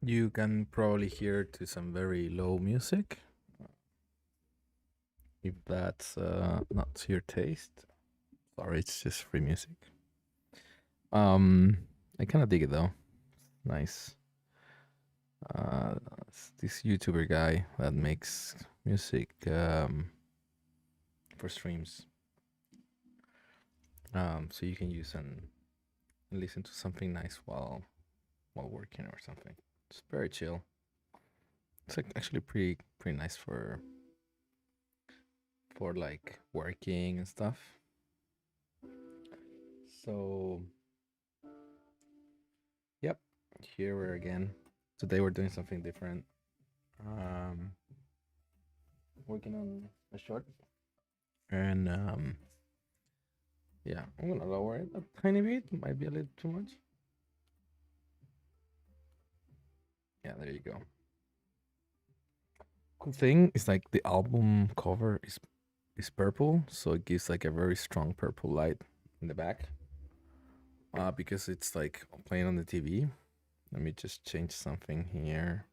You can probably hear to some very low music. If that's not to your taste, sorry, it's just free music. Um, I kind of dig it though. Nice. It's this YouTuber guy that makes music for streams. So you can use and listen to something nice while working or something. It's very chill. It's like actually pretty nice for like working and stuff. So yep, here we're again. Today we're doing something different. Um, Working on a short, and yeah, I'm gonna lower it a tiny bit. Might be a little too much. Yeah, there you go. Cool thing is like the album cover is purple, so it gives like a very strong purple light in the back. Because it's like playing on the TV. Let me just change something here.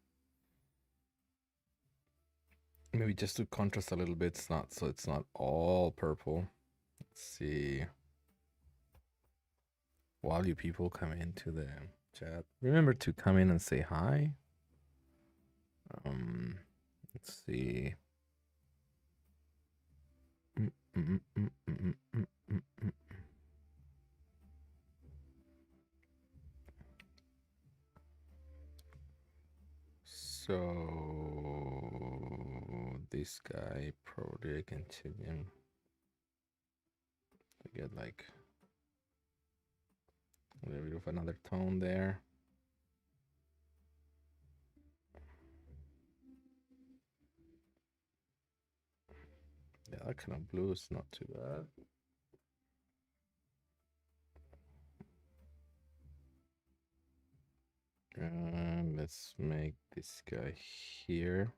Maybe just to contrast a little bit. It's not so it's not all purple. Let's see. While you people come into the chat, remember to come in and say hi. Let's see. Mm, mm, mm, mm, mm, mm, mm, mm. So this guy probably I can tune him to get like a little bit of another tone there. Yeah, that kind of blue is not too bad. Let's make this guy here.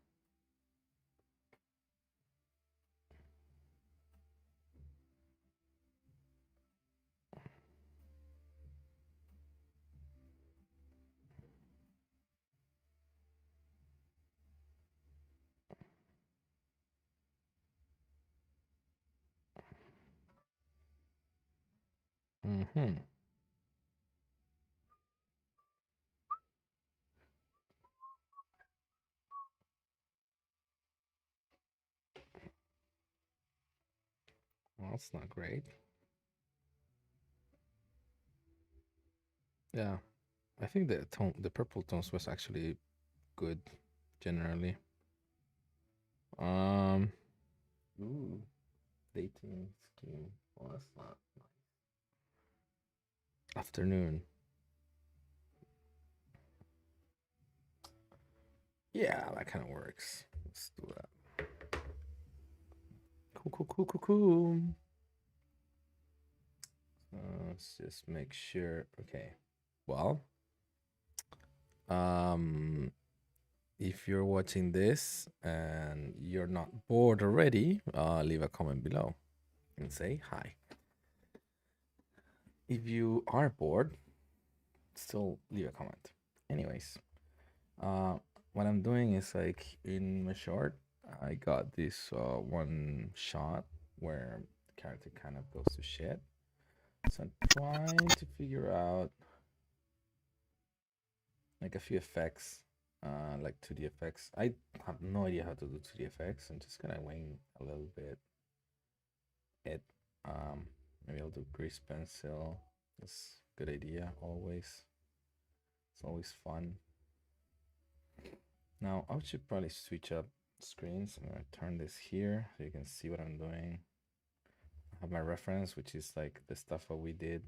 Mm-hmm. Well, that's not great. Yeah, I think the purple tones was actually good generally. Um, ooh, dating scheme. Well, that's not afternoon. Yeah, that kind of works. Let's do that. Cool, cool, cool, cool, cool. Let's just make sure. Okay. Well, um, if you're watching this and you're not bored already, leave a comment below and say hi. If you are bored, still leave a comment. Anyways, uh, what I'm doing is like in my short, I got this one shot where the character kind of goes to shit. So I'm trying to figure out like a few effects, like 2D effects. I have no idea how to do 2D effects. I'm just gonna wing a little bit. It maybe I'll do grease pencil. That's a good idea. Always, it's always fun. Now I should probably switch up screens. I'm gonna turn this here so you can see what I'm doing. I have my reference, which is like the stuff that we did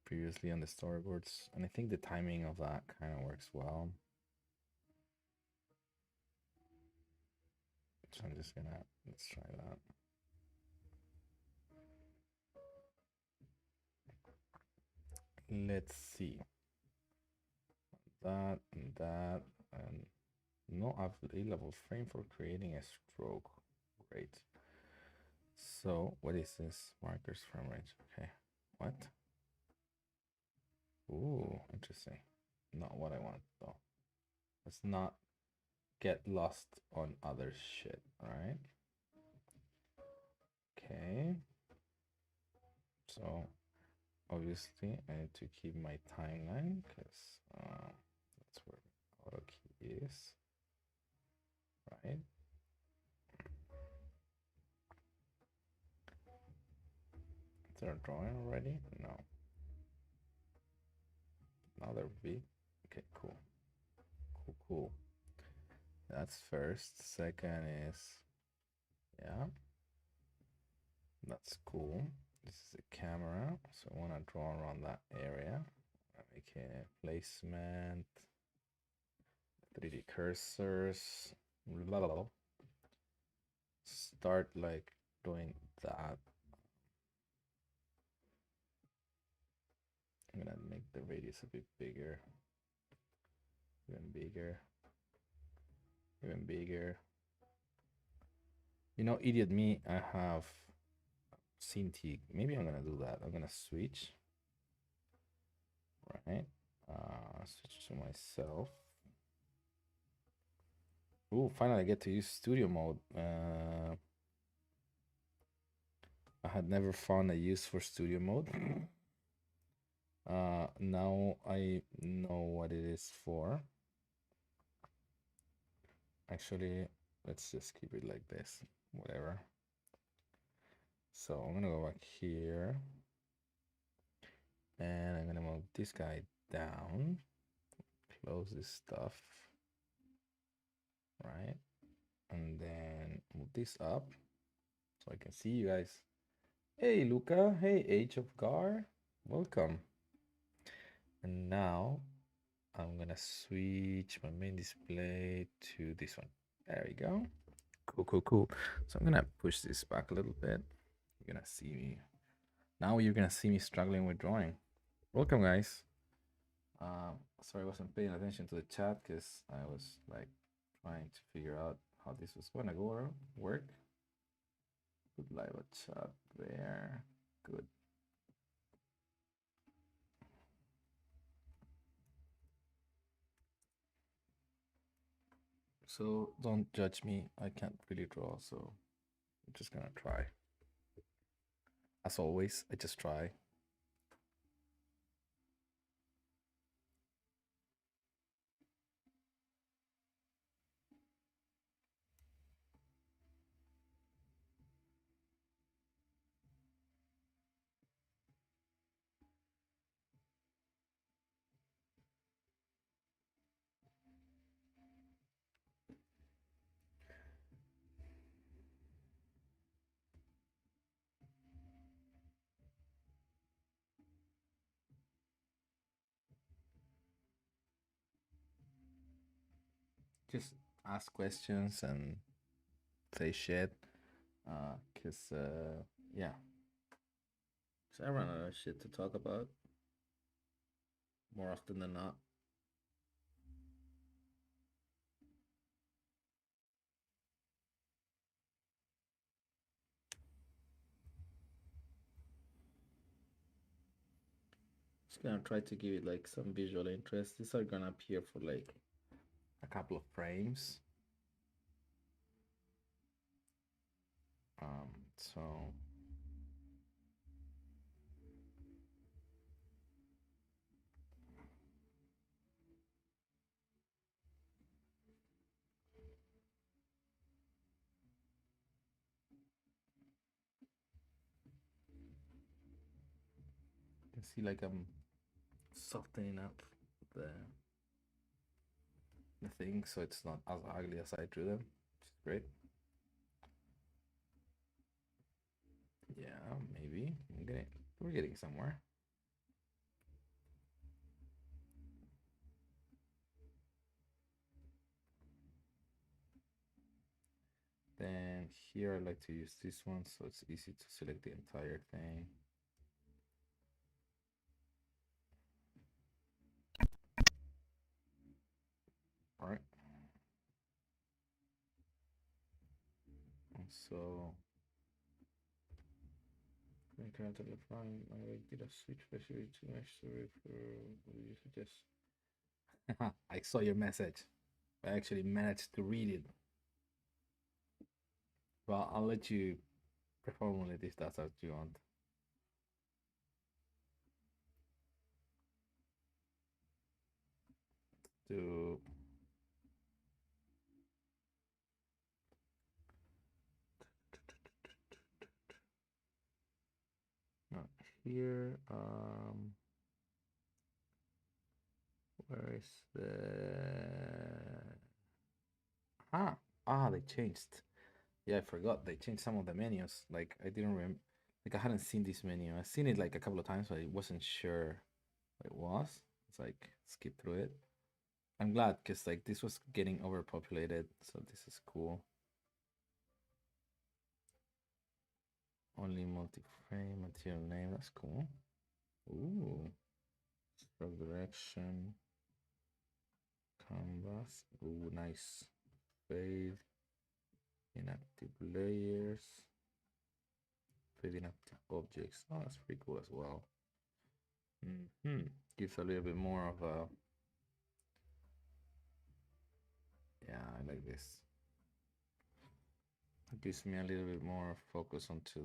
previously on the storyboards, and I think the timing of that kind of works well. So I'm just gonna let's try that. Let's see that and that and no available frame for creating a stroke. Great. So what is this markers frame range? Okay, what? Ooh, interesting. not what I want though. Let's not get lost on other shit, alright? Okay. So obviously I need to keep my timeline because that's where auto key is, right? Is there a drawing already? No. Another V. Okay, cool. Cool. That's first. Second is, yeah, that's cool. This is a camera, so I want to draw around that area. I'm making a placement, 3D cursors, blah, blah, blah. Start like doing that. I'm gonna make the radius a bit bigger, even bigger, even bigger. You know, idiot me, I have Cintiq. Maybe I'm gonna do that. I'm gonna switch, right? Switch to myself. Ooh, finally I get to use studio mode. I had never found a use for studio mode. Now I know what it is for. Actually, let's just keep it like this, whatever. So I'm gonna go back here and I'm gonna move this guy down, close this stuff, right? And then move this up so I can see you guys. Hey, Luca. Hey, Age of Gar. Welcome. And now I'm gonna switch my main display to this one. There we go. Cool. So I'm gonna push this back a little bit. You're gonna see me. Now you're gonna see me struggling with drawing. Welcome, guys. Sorry I wasn't paying attention to the chat because I was like trying to figure out how this was gonna go work. Good live chat there. Good. So don't judge me. I can't really draw, so I'm just gonna try. As always, I just try. Just ask questions and say shit. Cause yeah. So I run out of shit to talk about more often than not. Just gonna try to give it like some visual interest. These are gonna appear for like a couple of frames. So you can see like I'm softening up the thing so it's not as ugly as I drew them, which is great. Yeah, maybe. We're getting somewhere. Then here I like to use this one so it's easy to select the entire thing. All right. So currently applying, I did a switch basically to mesh story for what you suggest. I saw your message. I actually managed to read it. Well, I'll let you perform it if that's what you want. To not here. Where is the they changed. Yeah, I forgot they changed some of the menus. Like I didn't remember. Like I hadn't seen this menu. I've seen it like a couple of times, but I wasn't sure what it was. It's like skip through it. I'm glad because like this was getting overpopulated, so this is cool. Only multi-frame material name. That's cool. Ooh, stroke direction, canvas. Ooh, nice. Fade, inactive layers, fade inactive objects. Oh, that's pretty cool as well. Gives a little bit more of a. Yeah, I like this. It gives me a little bit more focus onto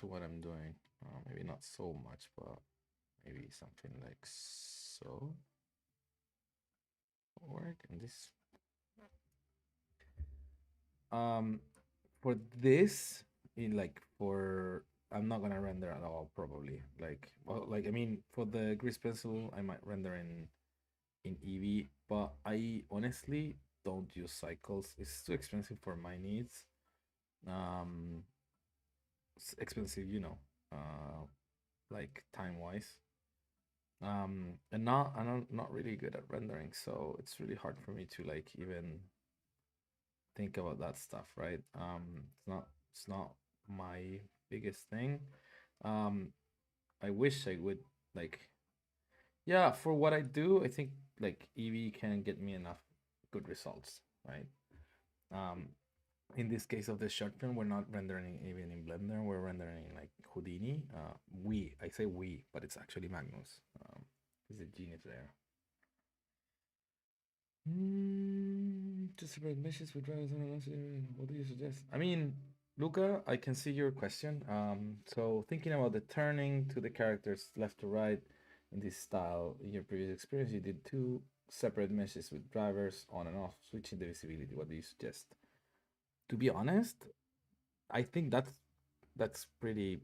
what I'm doing. Maybe not so much, but maybe something like so. Work and this. Um, for this, in like for I'm not gonna render at all probably. Like, well, like I mean, for the grease pencil, I might render in Eevee, but I honestly don't use cycles. It's too expensive for my needs. Um, it's expensive, like time wise. And I'm not really good at rendering, so it's really hard for me to like even think about that stuff, right? It's not my biggest thing. Um, I wish I would like, yeah, for what I do, I think like Eevee can get me enough good results, right? Um, in this case of the short film, we're not rendering even in Blender. We're rendering like Houdini. I say we, but it's actually Magnus. He's a genius there. Just separate meshes with drivers. What do you suggest? I mean, Luca, I can see your question. So thinking about the turning to the characters left to right in this style, in your previous experience, you did two separate meshes with drivers on and off, switching the visibility. What do you suggest? To be honest, I think that's pretty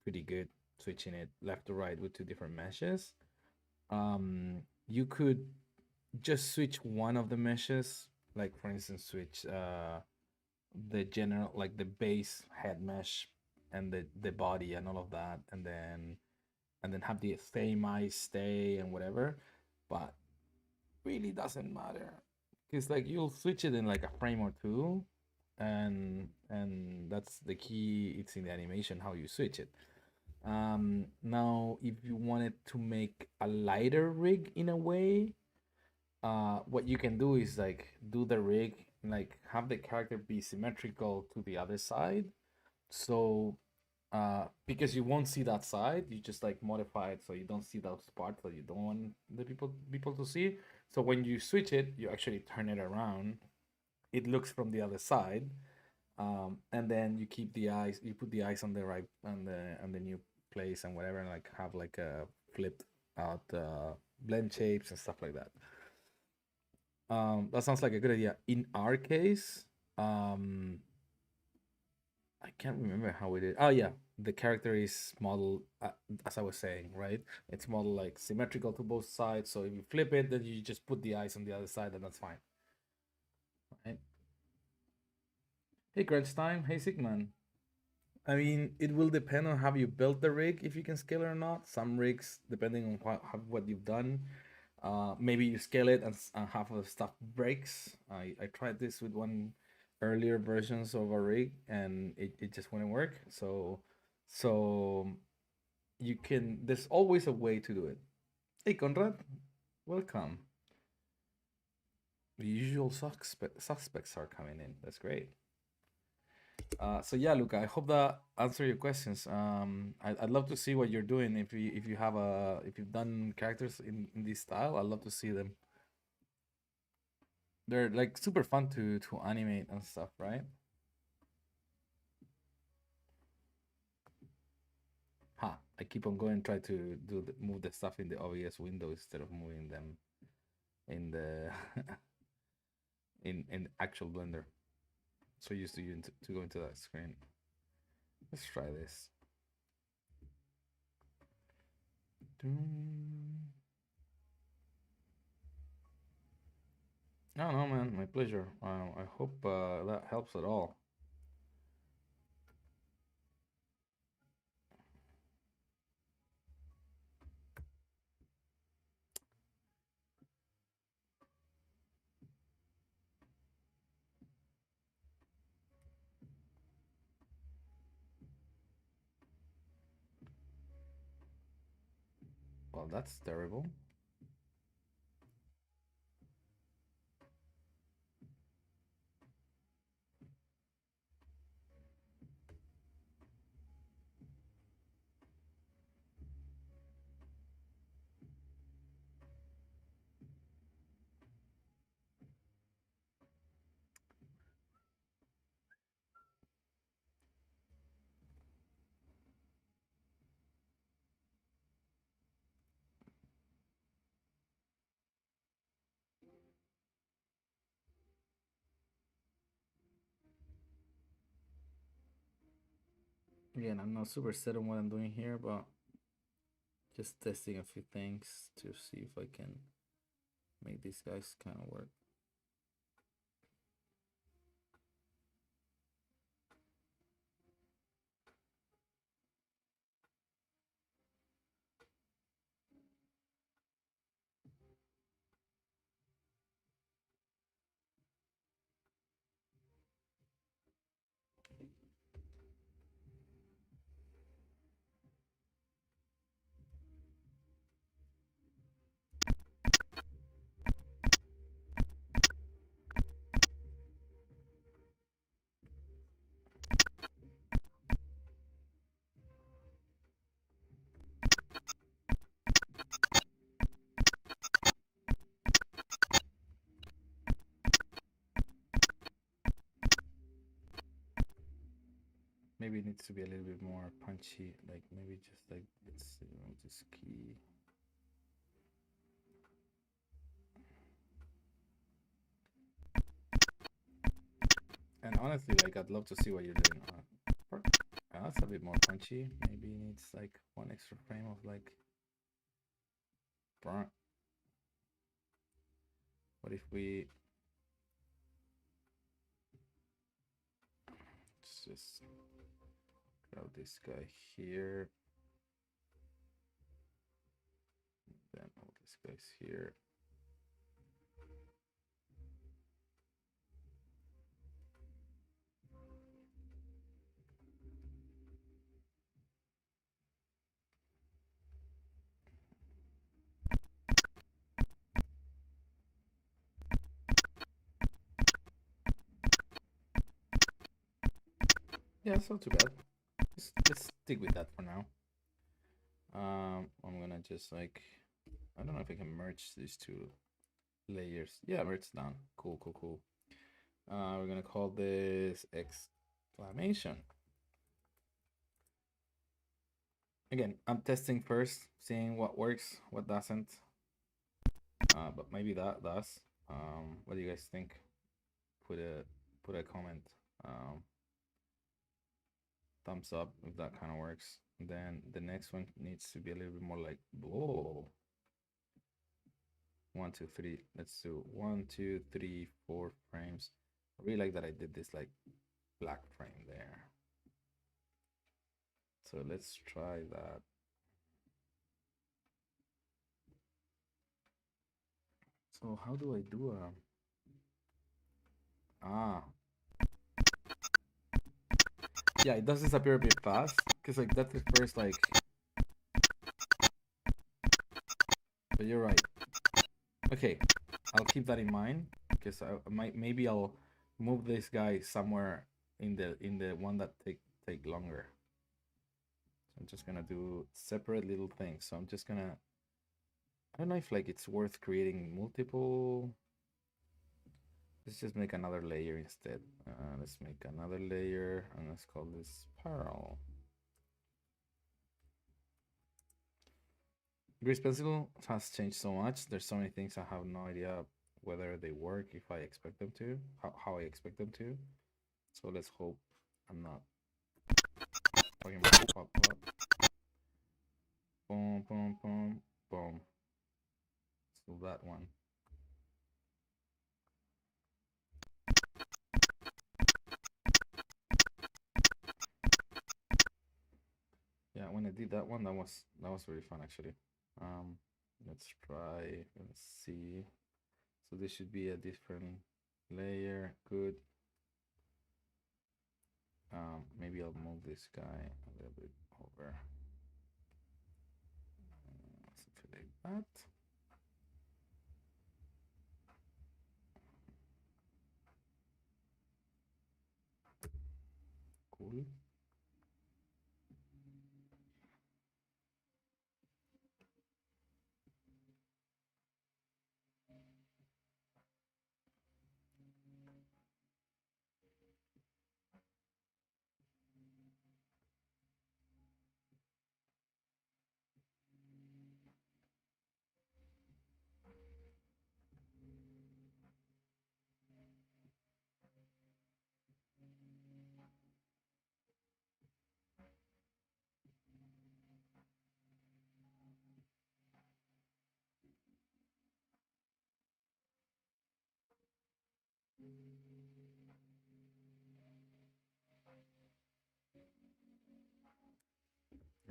good, switching it left to right with two different meshes. You could just switch one of the meshes, like for instance, switch the general, like the base head mesh and the body and all of that, and then have the same eyes stay and whatever. But really doesn't matter because like you'll switch it in like a frame or two, and that's the key. It's in the animation how you switch it. Now if you wanted to make a lighter rig in a way, what you can do is like do the rig, like have the character be symmetrical to the other side. So because you won't see that side, you just like modify it so you don't see those parts that you don't want the people to see. So when you switch it, you actually turn it around. It looks from the other side, and then you keep the eyes. You put the eyes on the right on the new place and whatever, and like have like a flipped out blend shapes and stuff like that. That sounds like a good idea. In our case, um, I can't remember how we did. Oh yeah, the character is modeled as I was saying, right? It's modeled like symmetrical to both sides. So if you flip it, then you just put the eyes on the other side, and that's fine. Right? Hey, Crunch Time. Hey, Sigman. I mean, it will depend on how you build the rig if you can scale it or not. Some rigs, depending on what you've done, maybe you scale it and half of the stuff breaks. I tried this with one earlier versions of a rig and it just wouldn't work. So you can. There's always a way to do it. Hey, Conrad, welcome. The usual suspects are coming in. That's great. So yeah, Luca, I hope that answer your questions. I'd love to see what you're doing. If you have a if you've done characters in this style, I'd love to see them. They're like super fun to animate and stuff, right? Ha! I keep on going, try to move the stuff in the OBS window instead of moving them in the in actual Blender. So used to you to go into that screen. Let's try this. No, no, man, my pleasure. I hope that helps at all. Well, that's terrible. Again, I'm not super set on what I'm doing here, but just testing a few things to see if I can make these guys kind of work. Maybe it needs to be a little bit more punchy, like maybe just like let's remove this key. And honestly, like I'd love to see what you're doing. That's a bit more punchy. Maybe it needs like one extra frame of like burnt. What if we just grab this guy here, then all these guys here. Yeah, it's not too bad. Let's stick with that for now. I'm gonna just like, I don't know if I can merge these two layers. Yeah, merge down. Cool, cool, cool. We're gonna call this exclamation. Again, I'm testing first, seeing what works, what doesn't. But maybe that does. What do you guys think? Put a comment. Thumbs up if that kind of works. Then the next one needs to be a little bit more like whoa. 1, 2, 3. Let's do 1, 2, 3, 4 frames. I really like that I did this like black frame there. So let's try that. So how do I do a yeah, it does disappear a bit fast because like that's the first like, but you're right. Okay, I'll keep that in mind because I might maybe I'll move this guy somewhere in the one that take longer. So I'm just gonna do separate little things. So I'm just gonna, I don't know if like it's worth creating multiple. Let's just make another layer instead. Let's make another layer and let's call this spiral. Grease pencil has changed so much. There's so many things I have no idea whether they work, if I expect them to, how I expect them to. So let's hope I'm not talking about pop up. Boom, boom, boom, boom. So that one. Yeah, when I did that one, that was really fun actually. Let's try. Let's see. So this should be a different layer. Good. Maybe I'll move this guy a little bit over. Something like that. Cool.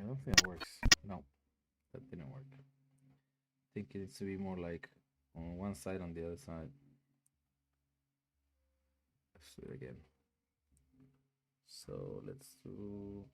I don't think it works. No, that didn't work. I think it needs to be more like on one side, on the other side. Let's do it again. So let's do.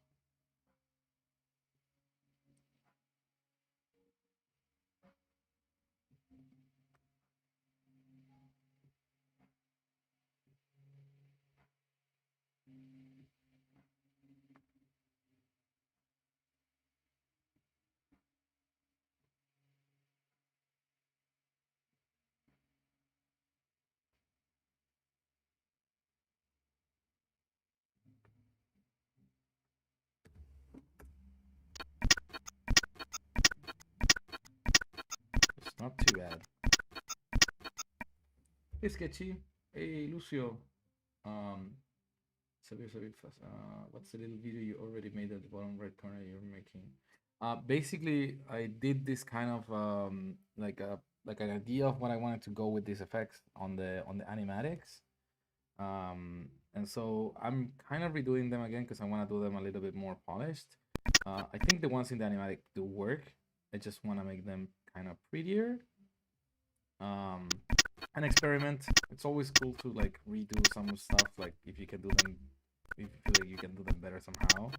It's not too bad. Hey, Sketchy. Hey, Lucio. Sabir, fast. What's the little video you already made at the bottom right corner you're making? Basically, I did this kind of like an idea of what I wanted to go with these effects on the animatics. And so I'm kind of redoing them again because I want to do them a little bit more polished. I think the ones in the animatic do work. I just want to make them kind of prettier. An experiment. It's always cool to like redo some stuff. Like if you can do them, if you feel like you can do them better somehow.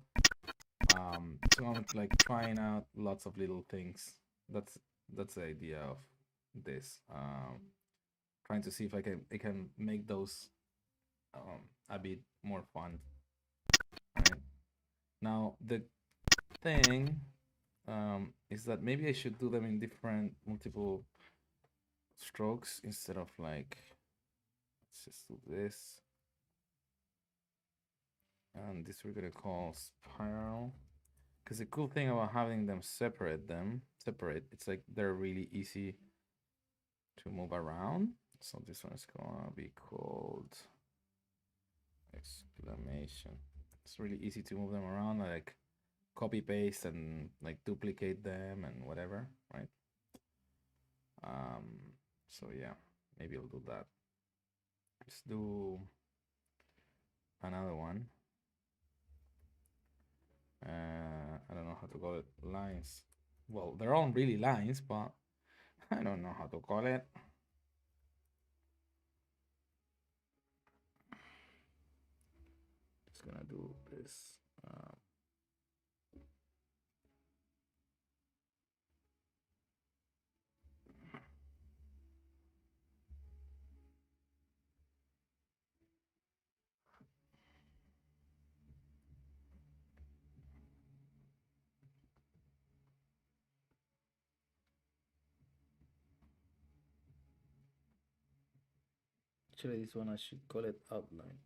So I'm like trying out lots of little things. That's the idea of this. Trying to see if I can make those a bit more fun. Right? Now the thing is that maybe I should do them in different multiple strokes instead of like, let's just do this. And this we're gonna call spiral. Because the cool thing about having them separate, it's like they're really easy to move around. So this one is gonna be called exclamation. It's really easy to move them around, like copy paste and like duplicate them and whatever, right? So yeah, maybe I'll do that. Let's do another one. I don't know how to call it. Lines. Well, they're all really lines, but I don't know how to call it. Just gonna do this. Actually, this one I should call it outline.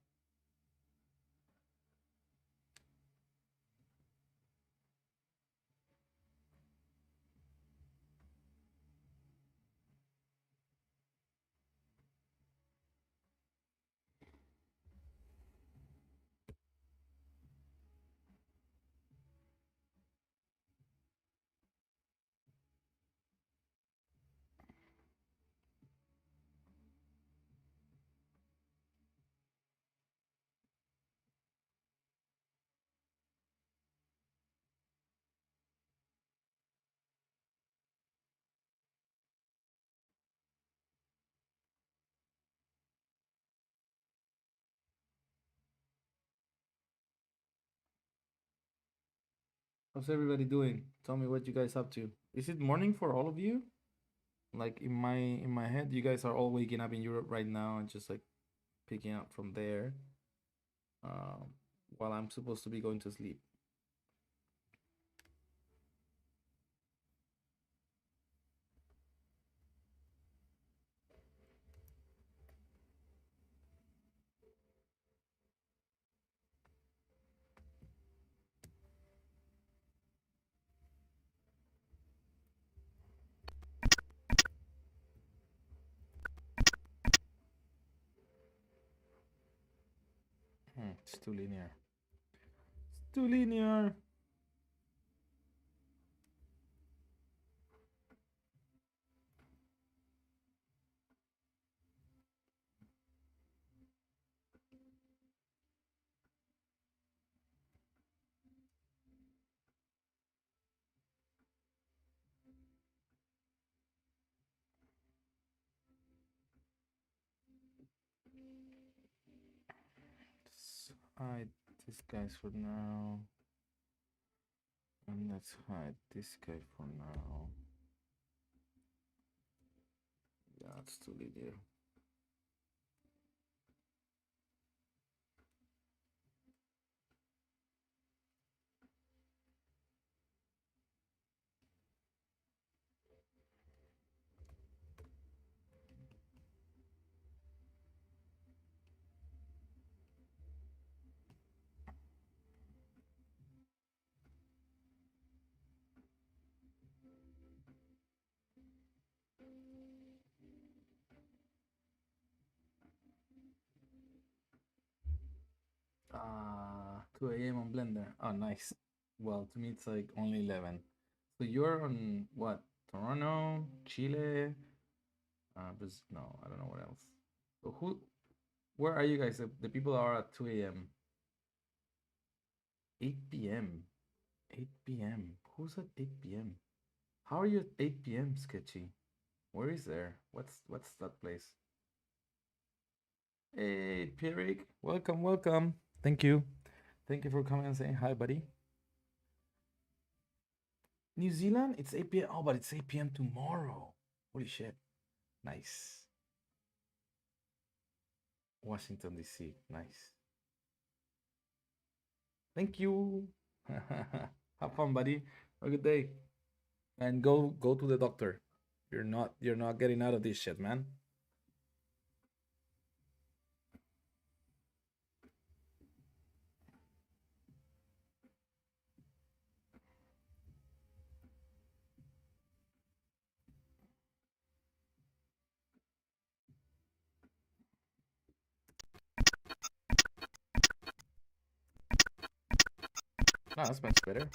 How's everybody doing? Tell me what you guys up to. Is it morning for all of you? Like in my head, you guys are all waking up in Europe right now and just like picking up from there, um, while I'm supposed to be going to sleep. It's too linear. It's too linear. Let's hide this guys for now, and let's hide this guy for now. Yeah, it's too linear. Ah, 2 a.m. on Blender. Oh, nice. Well, to me, it's like only 11. So you're on what? Toronto, Chile, no, I don't know what else. So where are you guys? The people are at 2 a.m. 8 p.m. 8 p.m. Who's at 8 p.m.? How are you at 8 p.m., Sketchy? Where is there? What's that place? Hey, Pierrick. Welcome, welcome. Thank you. Thank you for coming and saying hi, buddy. New Zealand, it's 8 p.m. Oh, but it's 8 p.m. tomorrow. Holy shit. Nice. Washington, D.C. Nice. Thank you. Have fun, buddy. Have a good day. And go to the doctor. You're not getting out of this shit, man. No, that's much better.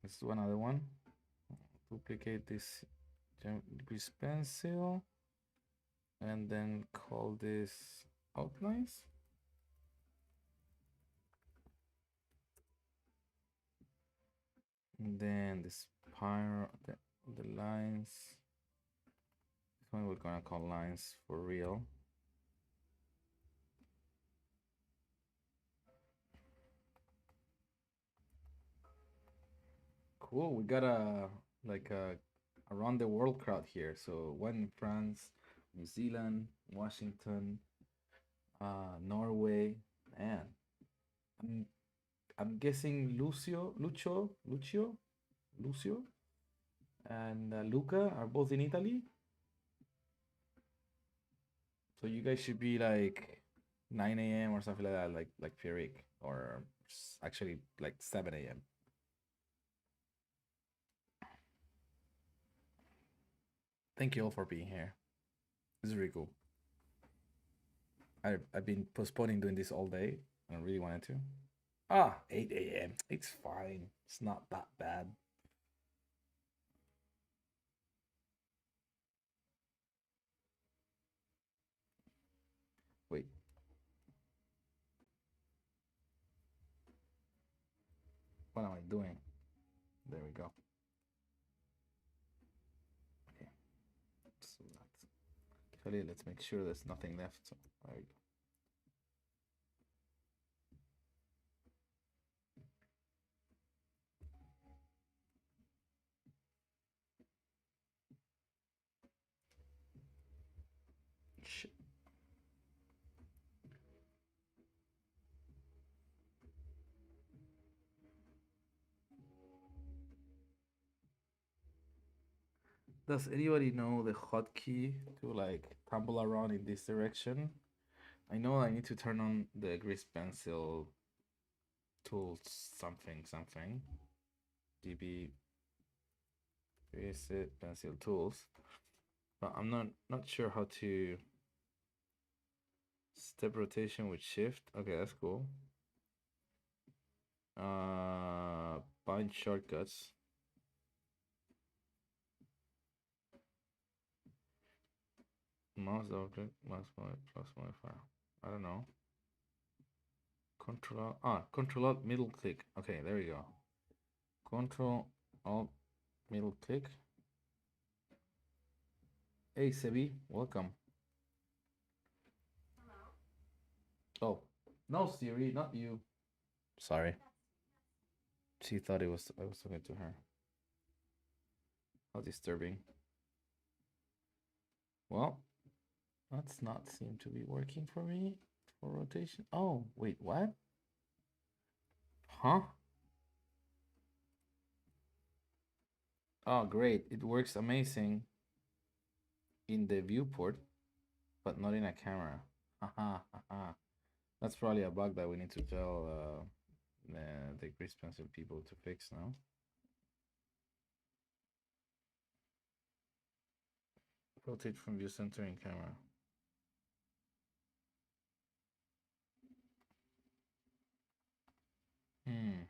Let's do another one. Duplicate this grease pencil and then call this outlines. And then the spiral, the lines. This one we're gonna call lines for real. Cool. We got a like a around the world crowd here. So one in France, New Zealand, Washington, Norway. Man, I'm I'm guessing Lucio. and Luca are both in Italy. So you guys should be like 9 a.m. or something like that, like Pierrick, or actually like 7 a.m. Thank you all for being here. This is really cool. I've been postponing doing this all day, and I really wanted to. 8 a.m. It's fine. It's not that bad. Wait, what am I doing? There we go. Okay, so that's actually, let's make sure there's nothing left. So there we go. Shit. Does anybody know the hotkey to like tumble around in this direction? I know I need to turn on the grease pencil tools something. DB grease pencil tools. But I'm not sure how to step rotation with shift. Okay, that's cool. Bind shortcuts. Mouse object, plus modifier. I don't know. Control Alt middle click. Okay, there we go. Control Alt middle click. Hey Sebi, welcome. Oh, no Siri, not you. Sorry. She thought I was talking to her. How disturbing. Well, that's not seem to be working for me for rotation. Oh, wait, what? Huh? Oh, great. It works amazing in the viewport, but not in a camera. Haha, haha. That's probably a bug that we need to tell the grease pencil people to fix now. Rotate from view center in camera. Hmm.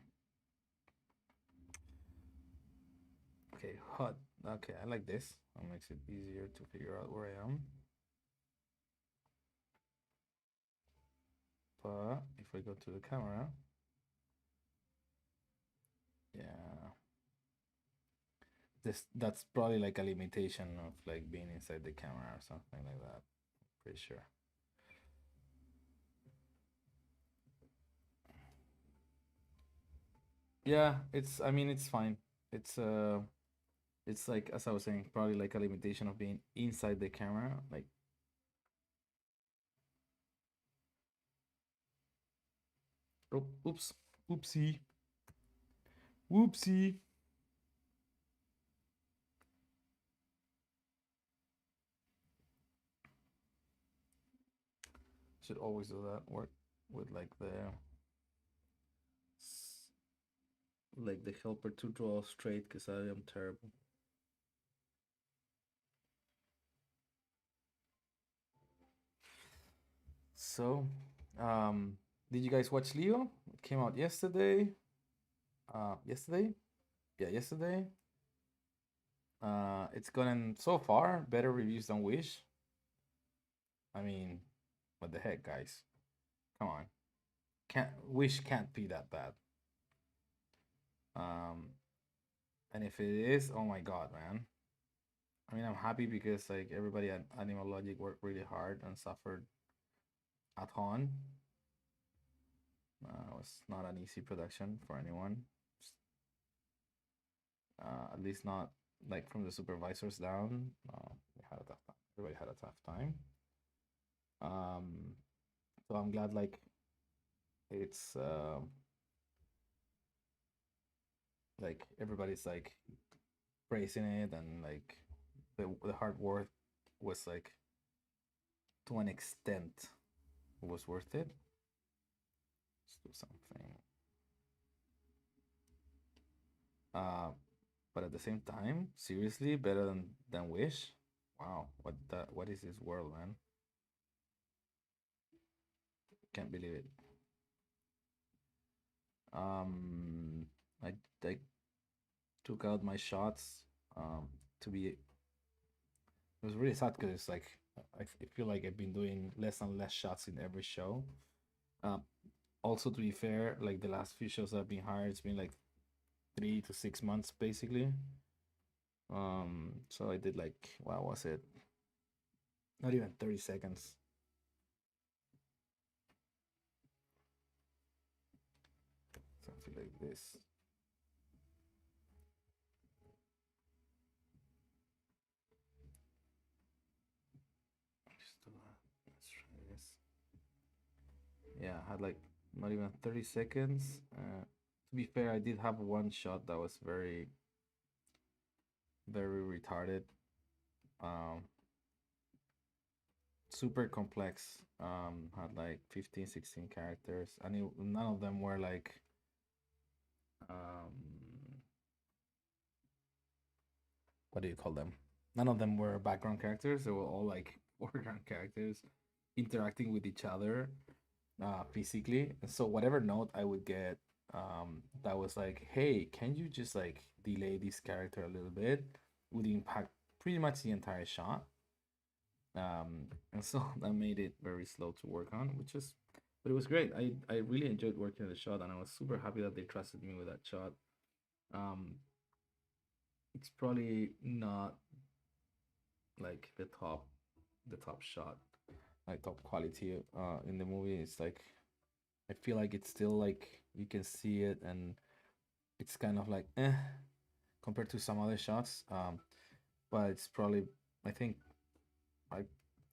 Okay, hot. Okay, I like this. That makes it easier to figure out where I am. But if I go to the camera, yeah, that's probably like a limitation of like being inside the camera or something like that. Pretty sure. Yeah, it's. I mean, it's fine. It's it's like as I was saying, probably like a limitation of being inside the camera. Like, oh, oops, oopsie, whoopsie. Should always do that. Work with like the helper to draw straight because I am terrible. So, did you guys watch Leo? It came out yesterday. Yesterday? Yeah, yesterday. It's gotten so far better reviews than Wish. I mean, what the heck, guys? Come on, can't Wish can't be that bad. Um, and if it is, oh my god, man. I mean, I'm happy because like everybody at Animal Logic worked really hard and suffered a ton. It was not an easy production for anyone. At least not like from the supervisors down. We had a tough time. Everybody had a tough time. Um, so I'm glad like it's like everybody's like praising it, and like the hard work was like to an extent was worth it. Let's do something. Uh, but at the same time, seriously, better than Wish. Wow, what is this world, man? Can't believe it. Um, I took out my shots. To be it was really sad because it's like I feel like I've been doing less and less shots in every show. Um, also to be fair, like the last few shows I've been hired, it's been like 3 to 6 months basically. So I did like what was it? Not even 30 seconds. Something like this. Just do that. Let's try this. Yeah, I had like not even 30 seconds. To be fair, I did have one shot that was very, very retarded. Um, super complex. Had like 15, 16 characters, and none of them were like, um, what do you call them? None of them were background characters. They were all like foreground characters interacting with each other physically. And so whatever note I would get, that was like, hey, can you just like delay this character a little bit, would impact pretty much the entire shot. And so that made it very slow to work on, which is, but it was great. I really enjoyed working on the shot, and I was super happy that they trusted me with that shot. Um, it's probably not like the top shot, like top quality in the movie. It's like I feel like it's still like you can see it, and it's kind of like compared to some other shots. But it's probably, I think,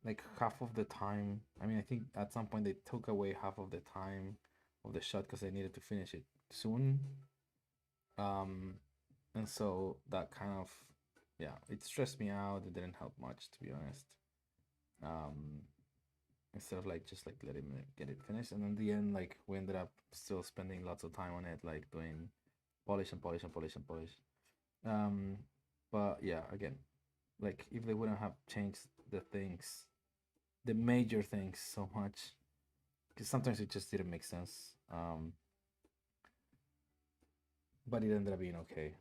like half of the time. I mean, I think at some point they took away half of the time of the shot because they needed to finish it soon. Um, and so that kind of, yeah, it stressed me out. It didn't help much, to be honest. Um, Instead of like just like letting me get it finished, and in the end, like we ended up still spending lots of time on it, like doing polish and polish and polish and polish. Um, but yeah, again, like if they wouldn't have changed the things, the major things so much, because sometimes it just didn't make sense. But it ended up being okay.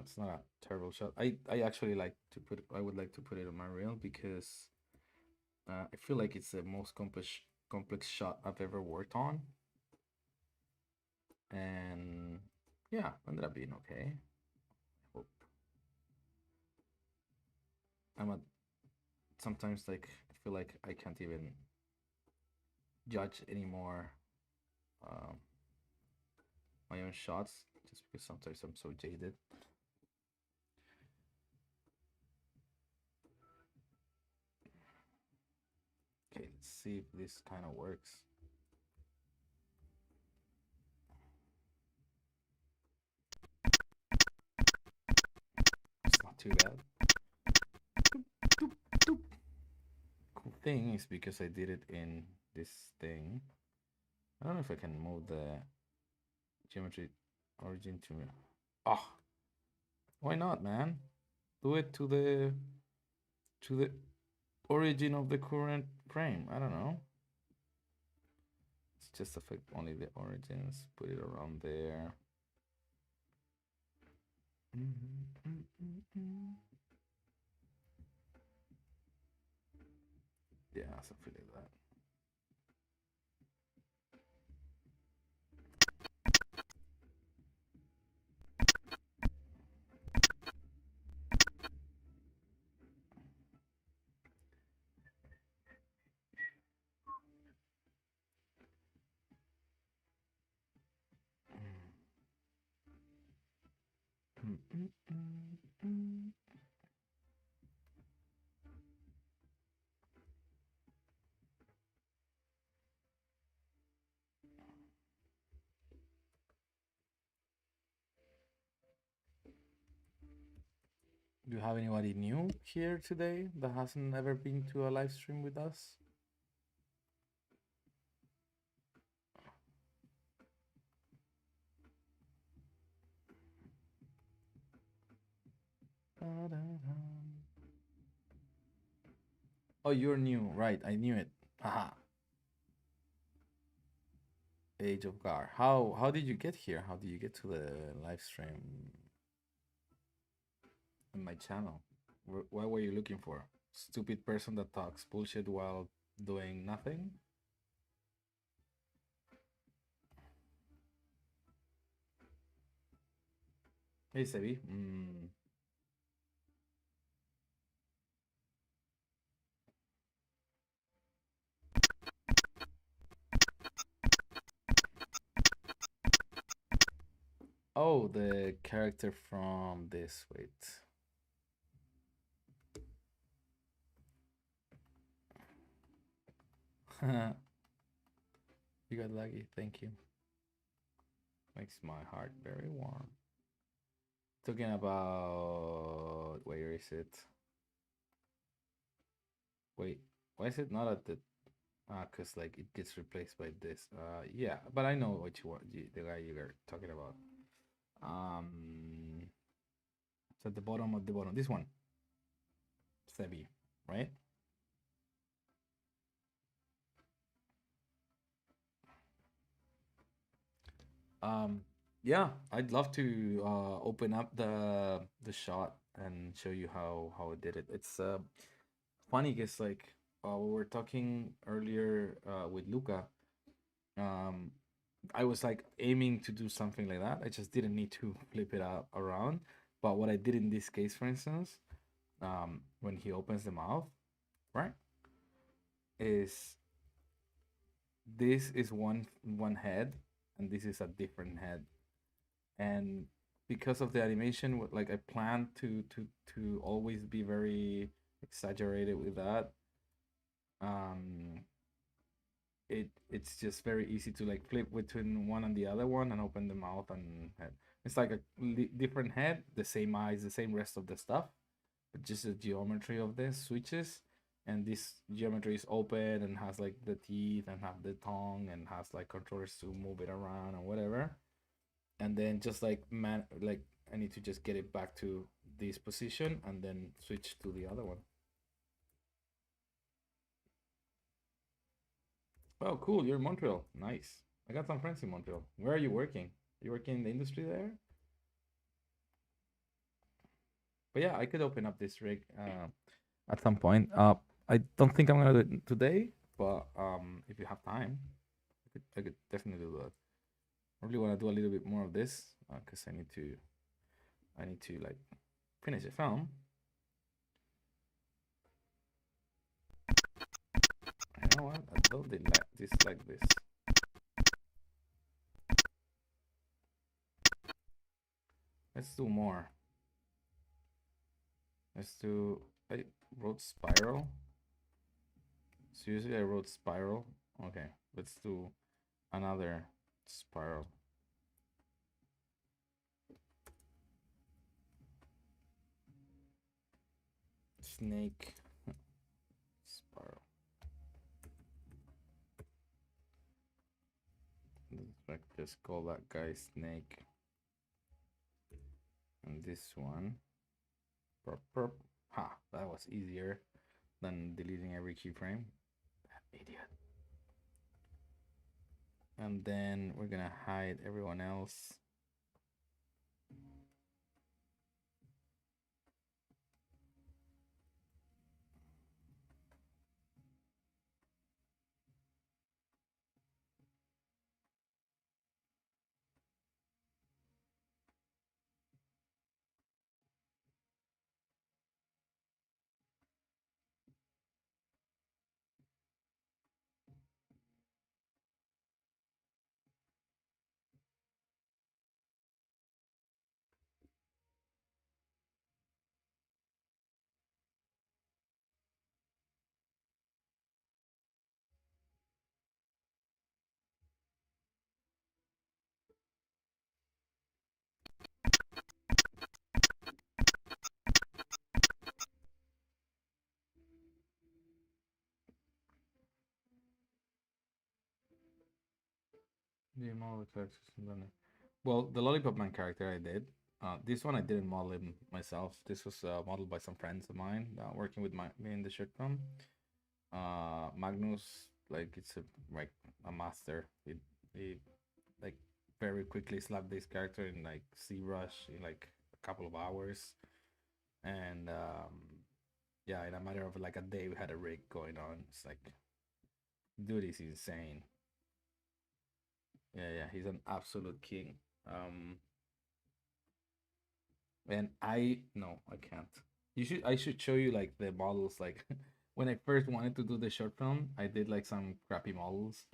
It's not a terrible shot. I actually like to put. I would like to put it on my reel because I feel like it's the most complex shot I've ever worked on, and yeah, ended up being okay. I hope. I'm a sometimes like I feel like I can't even judge anymore um, my own shots just because sometimes I'm so jaded. Okay, let's see if this kind of works. It's not too bad. Cool thing is because I did it in this thing. I don't know if I can move the geometry origin to me. Ah, why not, man? Do it to the origin of the current frame. I don't know. It's just affect only the origins. Put it around there. Yeah, something like that. Do you have anybody new here today that hasn't ever been to a live stream with us? Da-da-dum. Oh, you're new, right? I knew it. Haha. Age of Gar. How did you get here? How did you get to the live stream in my channel? What were you looking for? Stupid person that talks bullshit while doing nothing? Hey, Sebi. Oh, the character from this. Wait. You got lucky. Thank you. Makes my heart very warm. Talking about where is it? Wait, why is it not at the cause like it gets replaced by this. Yeah, but I know what you want. The guy you're talking about. It's at the bottom of the bottom. This one, Sebi, right? Um, yeah, I'd love to open up the shot and show you how I did it. It's funny because like we were talking earlier with Luca. Um, I was like aiming to do something like that. I just didn't need to flip it out around. But what I did in this case, for instance, when he opens the mouth, right, is this is one head, and this is a different head, and because of the animation, like I planned to always be very exaggerated with that. Um, it's just very easy to like flip between one and the other one and open the mouth and head. It's like a different head, the same eyes, the same rest of the stuff, but just the geometry of this switches. And this geometry is open and has like the teeth and have the tongue and has like controllers to move it around and whatever. And then just like like I need to just get it back to this position and then switch to the other one. Oh, cool! You're in Montreal. Nice. I got some friends in Montreal. Where are you working? You working in the industry there? But yeah, I could open up this rig at some point. I don't think I'm gonna do it today, but if you have time, I could definitely do that. I really want to do a little bit more of this because I need to like finish the film. You know what? I don't dislike this. Let's do more. Let's do. I wrote spiral. Seriously, I wrote spiral. Okay, let's do another spiral. Snake spiral. Let's just call that guy Snake. And this one. Perp, perp. Ha, that was easier than deleting every keyframe. That idiot. And then we're gonna hide everyone else. The model characters in London. Well, the LollypopMan character I did. This one I didn't model him myself. This was modeled by some friends of mine working with me in the short film. Magnus, like it's like a master. He like very quickly slapped this character in like ZBrush in like a couple of hours, and yeah, in a matter of like a day, we had a rig going on. It's like, dude is insane. Yeah, yeah, he's an absolute king. Um, and I no, I can't. I should show you like the models. Like when I first wanted to do the short film, I did like some crappy models.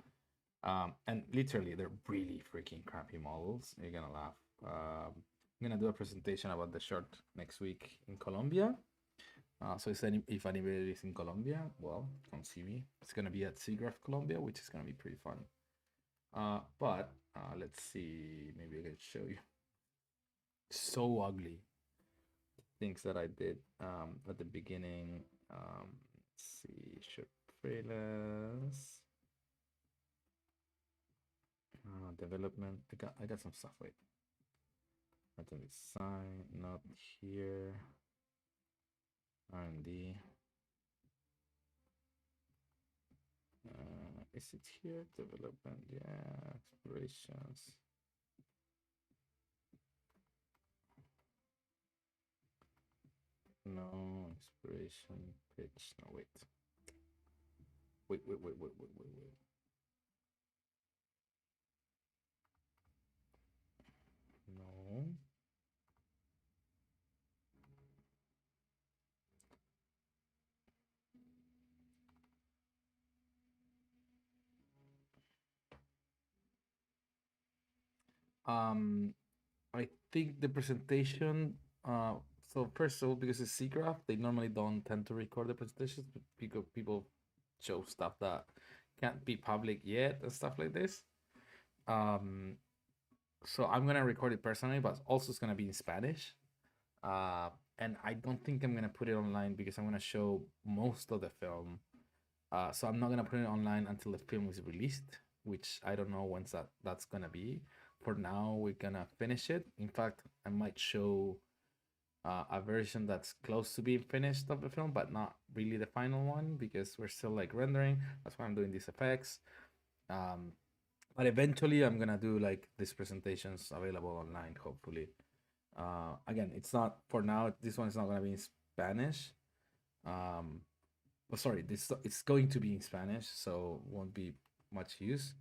And literally, they're really freaking crappy models. You're gonna laugh. I'm gonna do a presentation about the short next week in Colombia. So if anybody is in Colombia, well, come see me. It's gonna be at SIGGRAPH Colombia, which is gonna be pretty fun. But let's see. Maybe I can show you. So ugly things that I did at the beginning. Let's see. Short freelance. Development. I got some stuff. Wait. Not on this side. Not here. R&D. Is it here? Development. Yeah. Explorations. No. Inspiration. Pitch. No, wait. Wait. No. Um, I think the presentation. So first of all, because it's SIGGRAPH, they normally don't tend to record the presentations because people show stuff that can't be public yet and stuff like this. Um, so I'm gonna record it personally, but also it's gonna be in Spanish. And I don't think I'm gonna put it online because I'm gonna show most of the film. So I'm not gonna put it online until the film is released, which I don't know when that's gonna be. For now, we're gonna finish it. In fact, I might show a version that's close to being finished of the film, but not really the final one because we're still like rendering. That's why I'm doing these effects. Um, but eventually, I'm gonna do like these presentations available online, hopefully. Again, it's not for now. This one is not gonna be in Spanish. Um, oh, sorry, this it's going to be in Spanish, so won't be much use.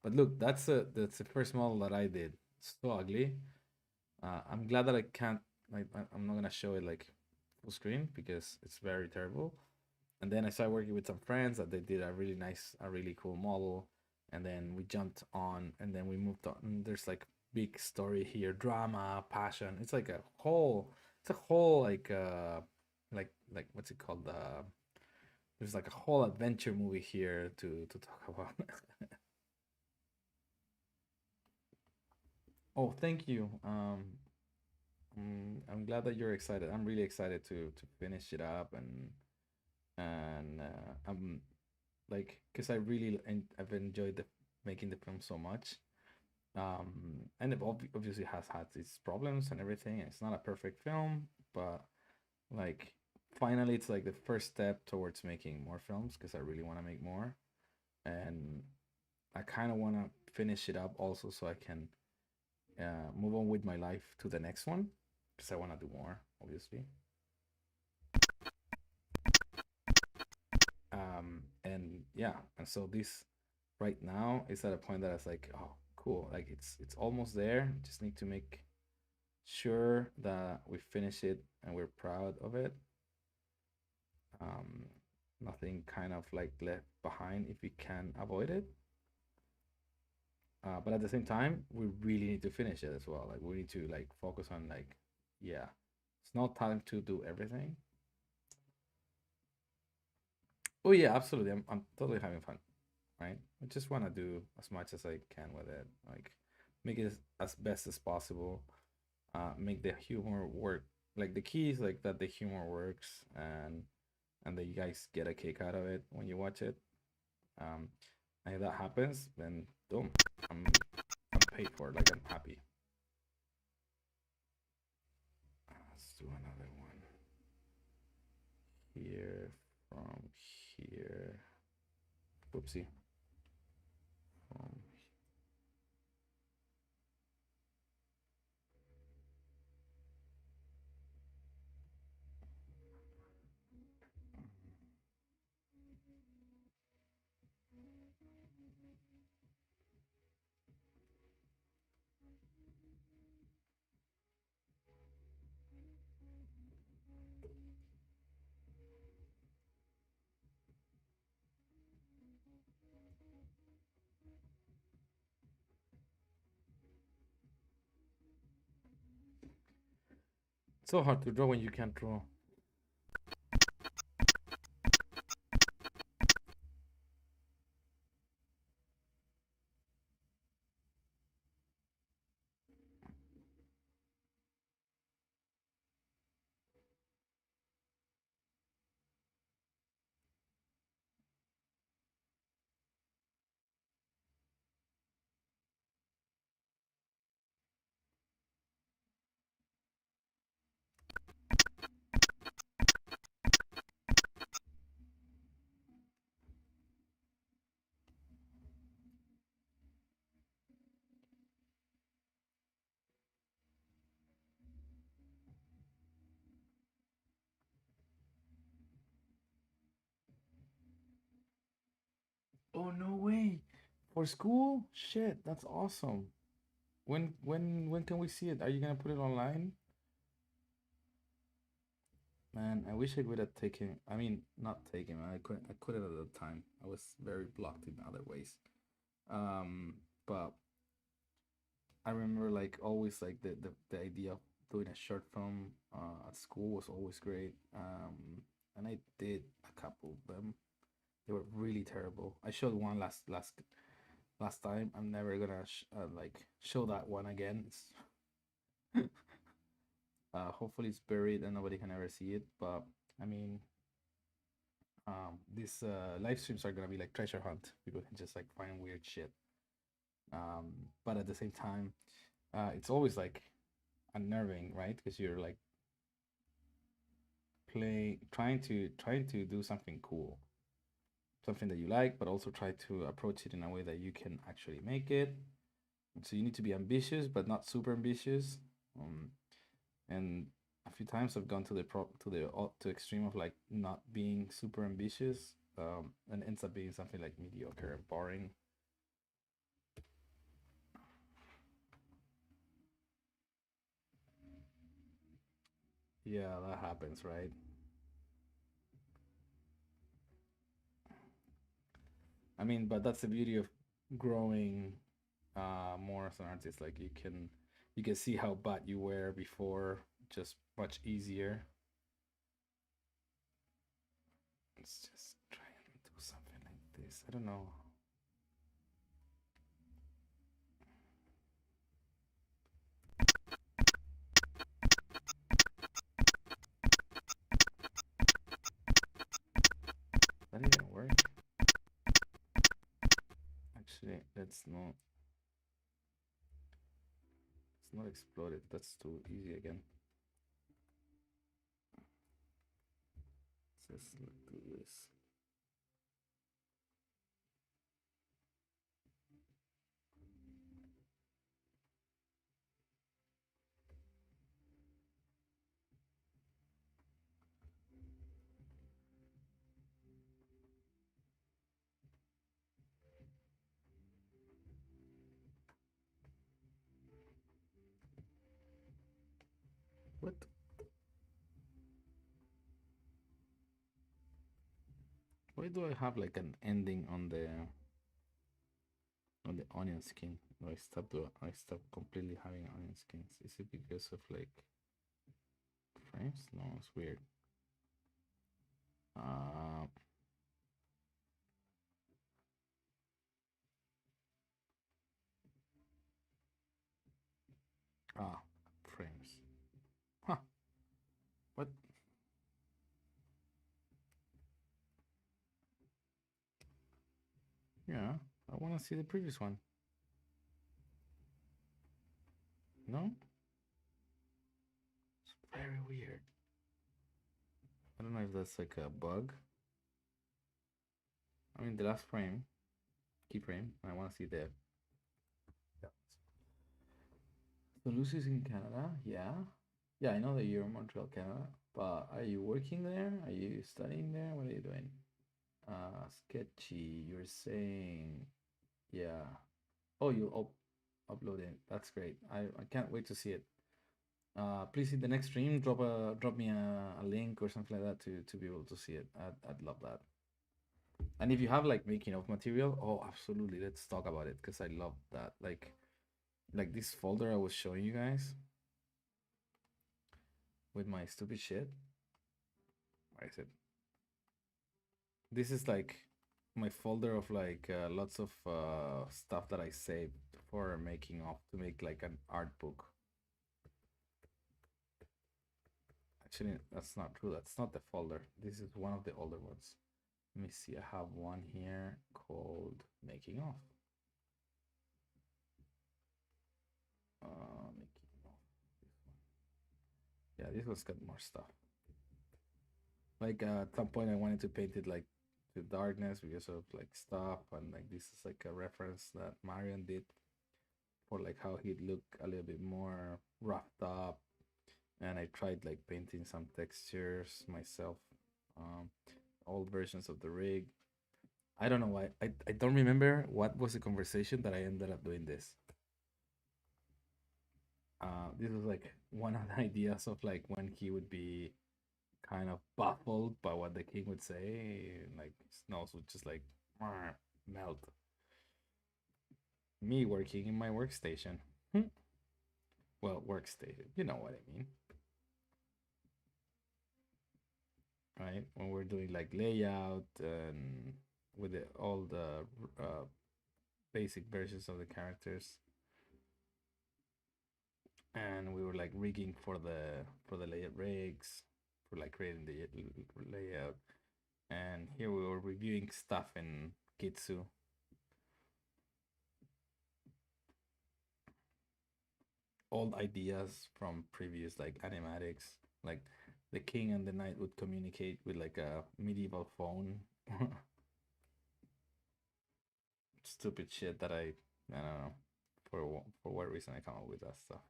But look, that's the first model that I did. It's so ugly. I'm glad that I can't. Like, I'm not gonna show it like full screen because it's very terrible. And then I started working with some friends that they did a really cool model. And then we jumped on, and then we moved on. And there's like big story here, drama, passion. It's a whole like what's it called? There's like a whole adventure movie here to talk about. Oh, thank you. I'm glad that you're excited. I'm really excited to finish it up and I'm like because I've enjoyed making the film so much. And it obviously has had its problems and everything. And it's not a perfect film, but like finally, it's like the first step towards making more films because I really want to make more, and I kind of want to finish it up also so I can move on with my life to the next one because I want to do more, obviously. And yeah, and so this right now is at a point that it's like, oh, cool, like it's almost there. Just need to make sure that we finish it and we're proud of it. Um, Nothing kind of like left behind if we can avoid it. But at the same time, we really need to finish it as well. Like we need to like focus on like, yeah, it's not time to do everything. Oh yeah, absolutely. I'm totally having fun, right? I just want to do as much as I can with it. Like make it as best as possible. Make the humor work. Like the key is like that the humor works and that you guys get a kick out of it when you watch it. Um, and if that happens, then boom, I'm paid for. Like I'm happy. Let's do another one here from here. Whoopsie. From it's so hard to draw when you can't draw. Oh no way! For school? Shit, that's awesome. When can we see it? Are you gonna put it online? Man, I wish I would have taken. I mean, not taken. I couldn't at the time. I was very blocked in other ways. But I remember like always like the idea of doing a short film at school was always great. And I did a couple of them. They were really terrible. I showed one last time. I'm never gonna like show that one again. It's hopefully it's buried and nobody can ever see it. But I mean, these live streams are gonna be like treasure hunt. People can just like find weird shit. But at the same time, it's always like unnerving, right? Because you're like trying to do something cool, something that you like, but also try to approach it in a way that you can actually make it. So you need to be ambitious, but not super ambitious. And a few times I've gone to to extreme of like not being super ambitious, and ends up being something like mediocre and boring. Yeah, that happens, right? I mean, but that's the beauty of growing more as an artist. Like you can see how bad you were before, just much easier. Let's just try and do something like this. I don't know. That didn't work. Actually, let's not explode it. That's too easy again. Let's just do this. What? Why do I have like an ending on the onion skin? No, I stopped completely having onion skins. Is it because of like frames? No, it's weird. Uh, frames. Huh. What? Yeah, I want to see the previous one. No? It's very weird. I don't know if that's like a bug. I mean, the last frame, keyframe, I want to see the. Yeah. So Lucy's in Canada, yeah. Yeah, I know that you're in Montreal, Canada, but are you working there? Are you studying there? What are you doing? Sketchy, you're saying, yeah. Oh, you upload it. That's great. I can't wait to see it. Please in the next stream drop me a link or something like that to be able to see it. I'd love that. And if you have like making of material, oh, absolutely, let's talk about it because I love that. Like this folder I was showing you guys with my stupid shit. Where is it? This is like my folder of like lots of stuff that I saved for making of to make like an art book. Actually, that's not true. That's not the folder. This is one of the older ones. Let me see. I have one here called making of. Making of. This one. Yeah, this one's got more stuff. Like at some point, I wanted to paint it like to darkness because of like stuff, and like this is like a reference that Marion did for like how he'd look a little bit more roughed up. And I tried like painting some textures myself, old versions of the rig. I don't know why. I don't remember what was the conversation that I ended up doing this. This was like one of the ideas of like when he would be kind of baffled by what the king would say, and like his nose would just like melt. Me working in my workstation. Well, workstation, you know what I mean, right? When we're doing like layout and with all the basic versions of the characters, and we were like rigging for the layout rigs, for like creating the layout, and here we were reviewing stuff in Kitsu. Old ideas from previous like animatics, like the king and the knight would communicate with like a medieval phone. Stupid shit that I don't know for what reason I come up with that stuff.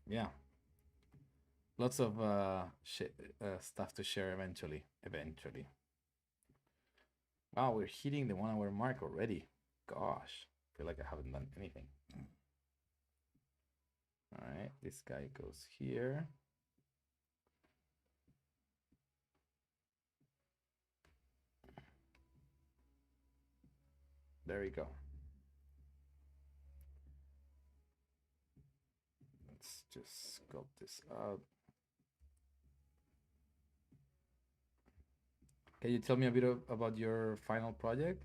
Yeah, lots of stuff to share eventually. Eventually. Wow, we're hitting the 1 hour mark already. Gosh, I feel like I haven't done anything. All right, this guy goes here. There we go. Let's just sculpt this out. Can you tell me a bit about your final project?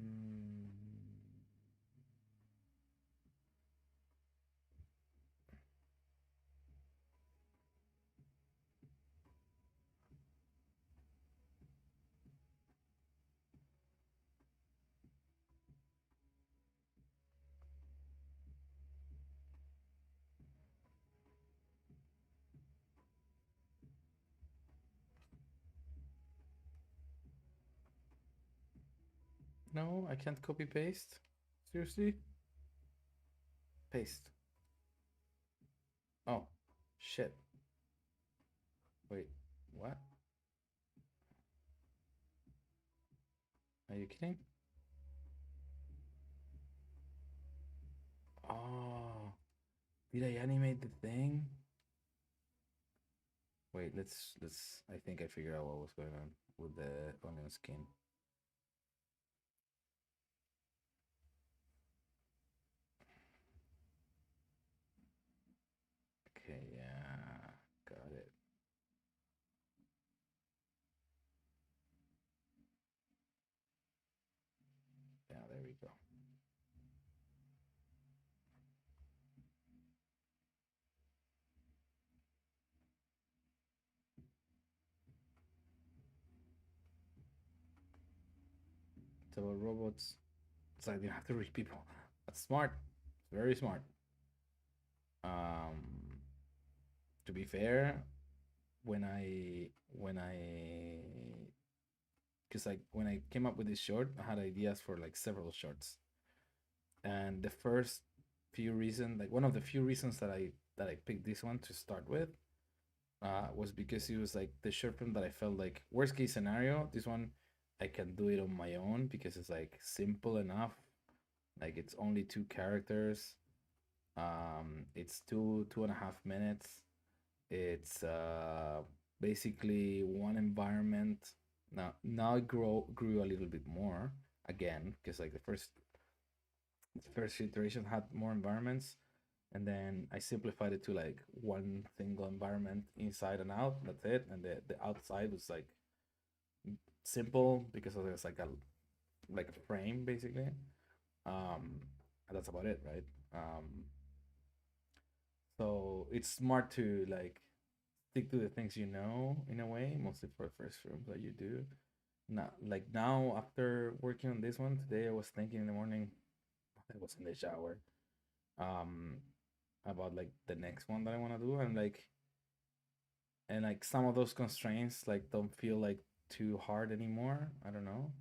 Mm. No, I can't copy paste. Seriously? Paste. Oh, shit. Wait, what? Are you kidding? Oh, did I animate the thing? Wait, let's. I think I figured out what was going on with the onion skin. Okay, yeah, got it. Yeah, there we go. about robots. It's like you have to reach people. That's smart. Very smart. Um, to be fair, because like when I came up with this short, I had ideas for like several shorts, and the first few reasons, like one of the few reasons that I picked this one to start with, was because it was like the short film that I felt like worst case scenario. This one I can do it on my own because it's like simple enough. Like it's only two characters. It's 2.5 minutes. It's basically one environment. Now it grew a little bit more again because like the first iteration had more environments, and then I simplified it to like one single environment inside and out. That's it, and the outside was like simple because it was like a frame basically. And that's about it, right? So it's smart to like stick to the things you know in a way, mostly for the first films that you do. Now after working on this one today, I was thinking in the morning, I was in the shower, um, about like the next one that I want to do, and like some of those constraints like don't feel like too hard anymore. I don't know.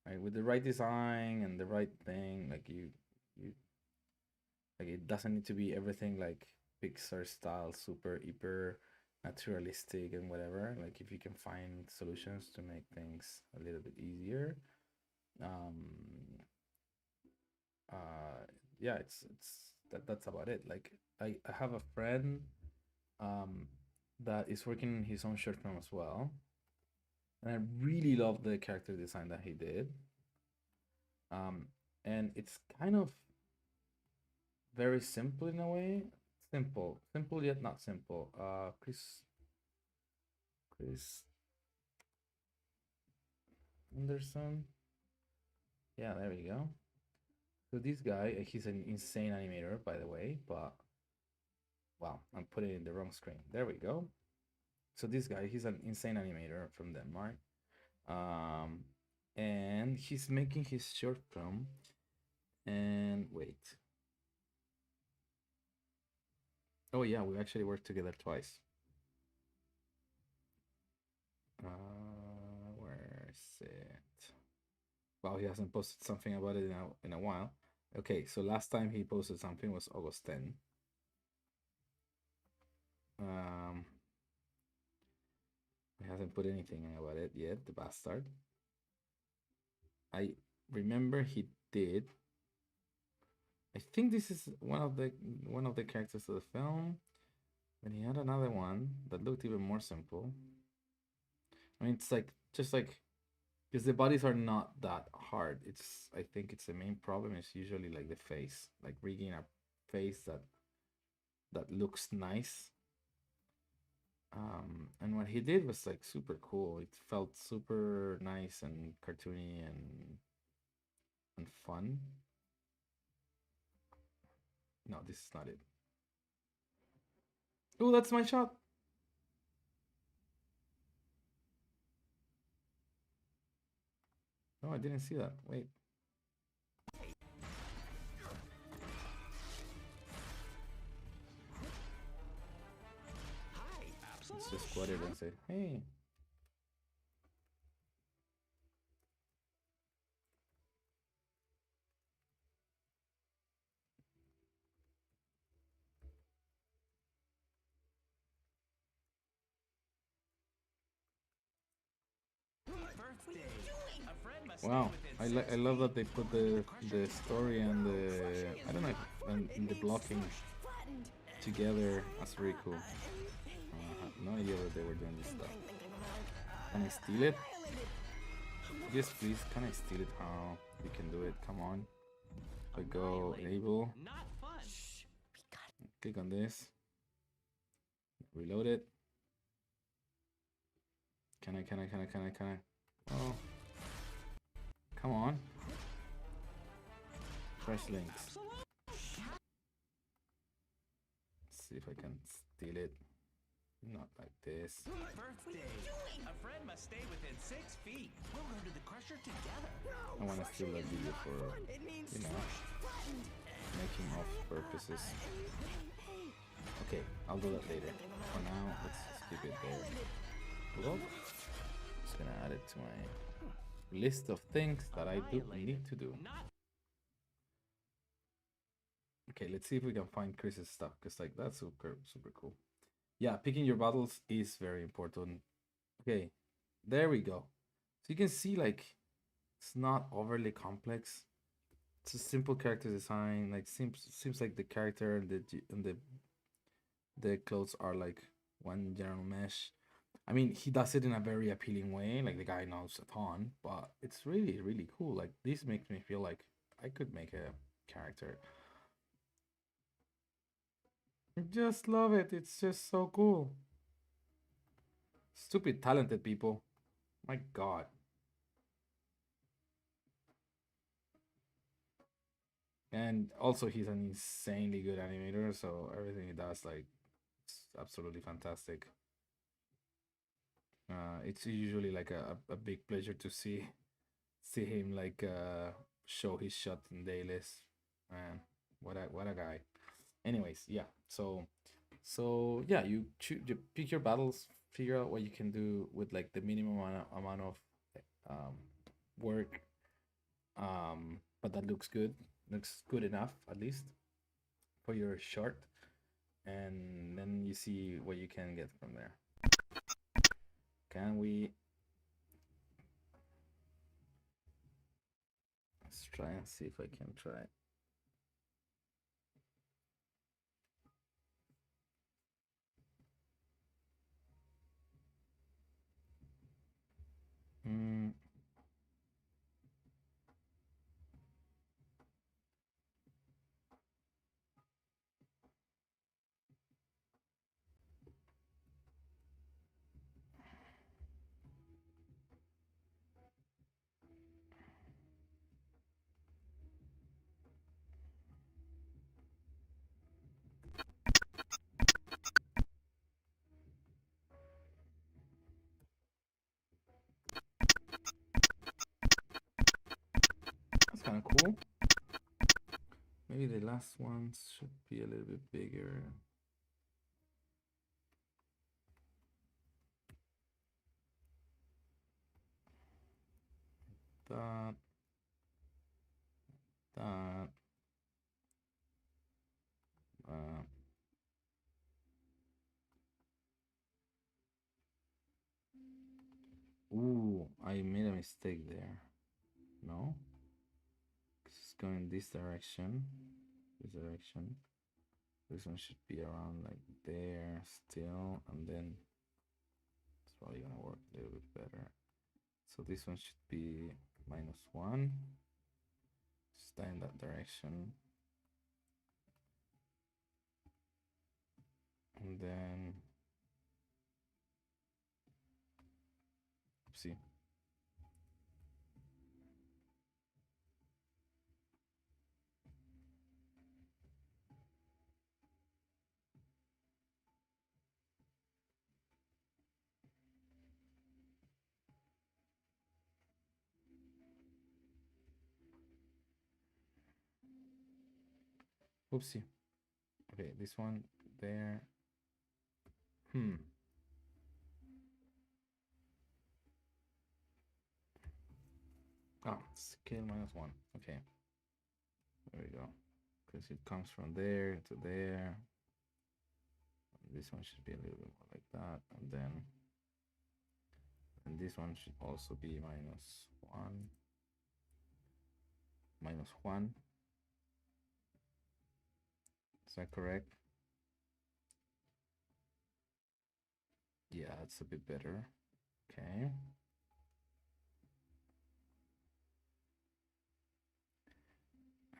Right, with the right design and the right thing, like you like it doesn't need to be everything like Pixar style, super hyper naturalistic and whatever. Like if you can find solutions to make things a little bit easier, um, uh, yeah, that's about it. Like I have a friend, um, that is working in his own short film as well, and I really love the character design that he did. Um, and it's kind of very simple in a way. Simple yet not simple. Chris Anderson. Yeah, there we go. So this guy, he's an insane animator, by the way. But wow, I'm putting it in the wrong screen. There we go. So this guy, he's an insane animator from Denmark. Um, and he's making his short film. And wait. Oh yeah, we actually worked together twice. Where is it? Wow, he hasn't posted something about it in a while. Okay, so last time he posted something was August 10. Um, he hasn't put anything about it yet, the bastard. I remember he did. I think this is one of the characters of the film. And he had another one that looked even more simple. I mean, it's like just like because the bodies are not that hard. I think it's the main problem is usually like the face, like rigging a face that looks nice. And what he did was like super cool. It felt super nice and cartoony and fun. No, this is not it. Oh, that's my shot. No, I didn't see that. Wait. Let's just squat it and say, hey. Wow, I love that they put the story and the I don't know and the blocking together. That's very cool. I had no idea that they were doing this stuff. Can I steal it? Yes, please. Can I steal it? Oh, you can do it. Come on. I go enable. Click on this. Reload it. Can I? Oh, come on. Fresh links. Let's see if I can steal it. Not like this. Birthday. A friend must stay within 6 feet. We'll go to the crusher together. I want to steal that video for, you know, making off purposes. Okay, I'll do that later. For now, let's just keep it there. Look, just gonna add it to my list of things that I do need to do. Okay, let's see if we can find Chris's stuff, because like that's super cool. Yeah, picking your battles is very important. Okay, there we go. So you can see like it's not overly complex. It's a simple character design. Like seems like the character and the clothes are like one general mesh. I mean, he does it in a very appealing way. Like the guy knows a ton, but it's really cool. Like this makes me feel like I could make a character. I just love it. It's just so cool. Stupid talented people. My God. And also he's an insanely good animator, so everything he does, like, it's absolutely fantastic. It's usually like a big pleasure to see him like show his shot in dailies. Man, what a guy. Anyways, yeah. So yeah, you pick your battles, figure out what you can do with like the minimum amount of um, work, but that looks good enough at least for your short, and then you see what you can get from there. Can we? Let's try and see if I can try. Mm. That's kind of cool. Maybe the last ones should be a little bit bigger. That, that, uh, ooh, I made a mistake there. No? It's going this direction. This direction. This one should be around like there still, and then it's probably gonna work a little bit better. So this one should be -1. Stay in that direction. And then, see. Oopsie. Okay, this one there. Oh, scale -1. Okay. There we go. Because it comes from there to there. This one should be a little bit more like that. And this one should also be -1. -1. Is that correct? Yeah, it's a bit better. Okay.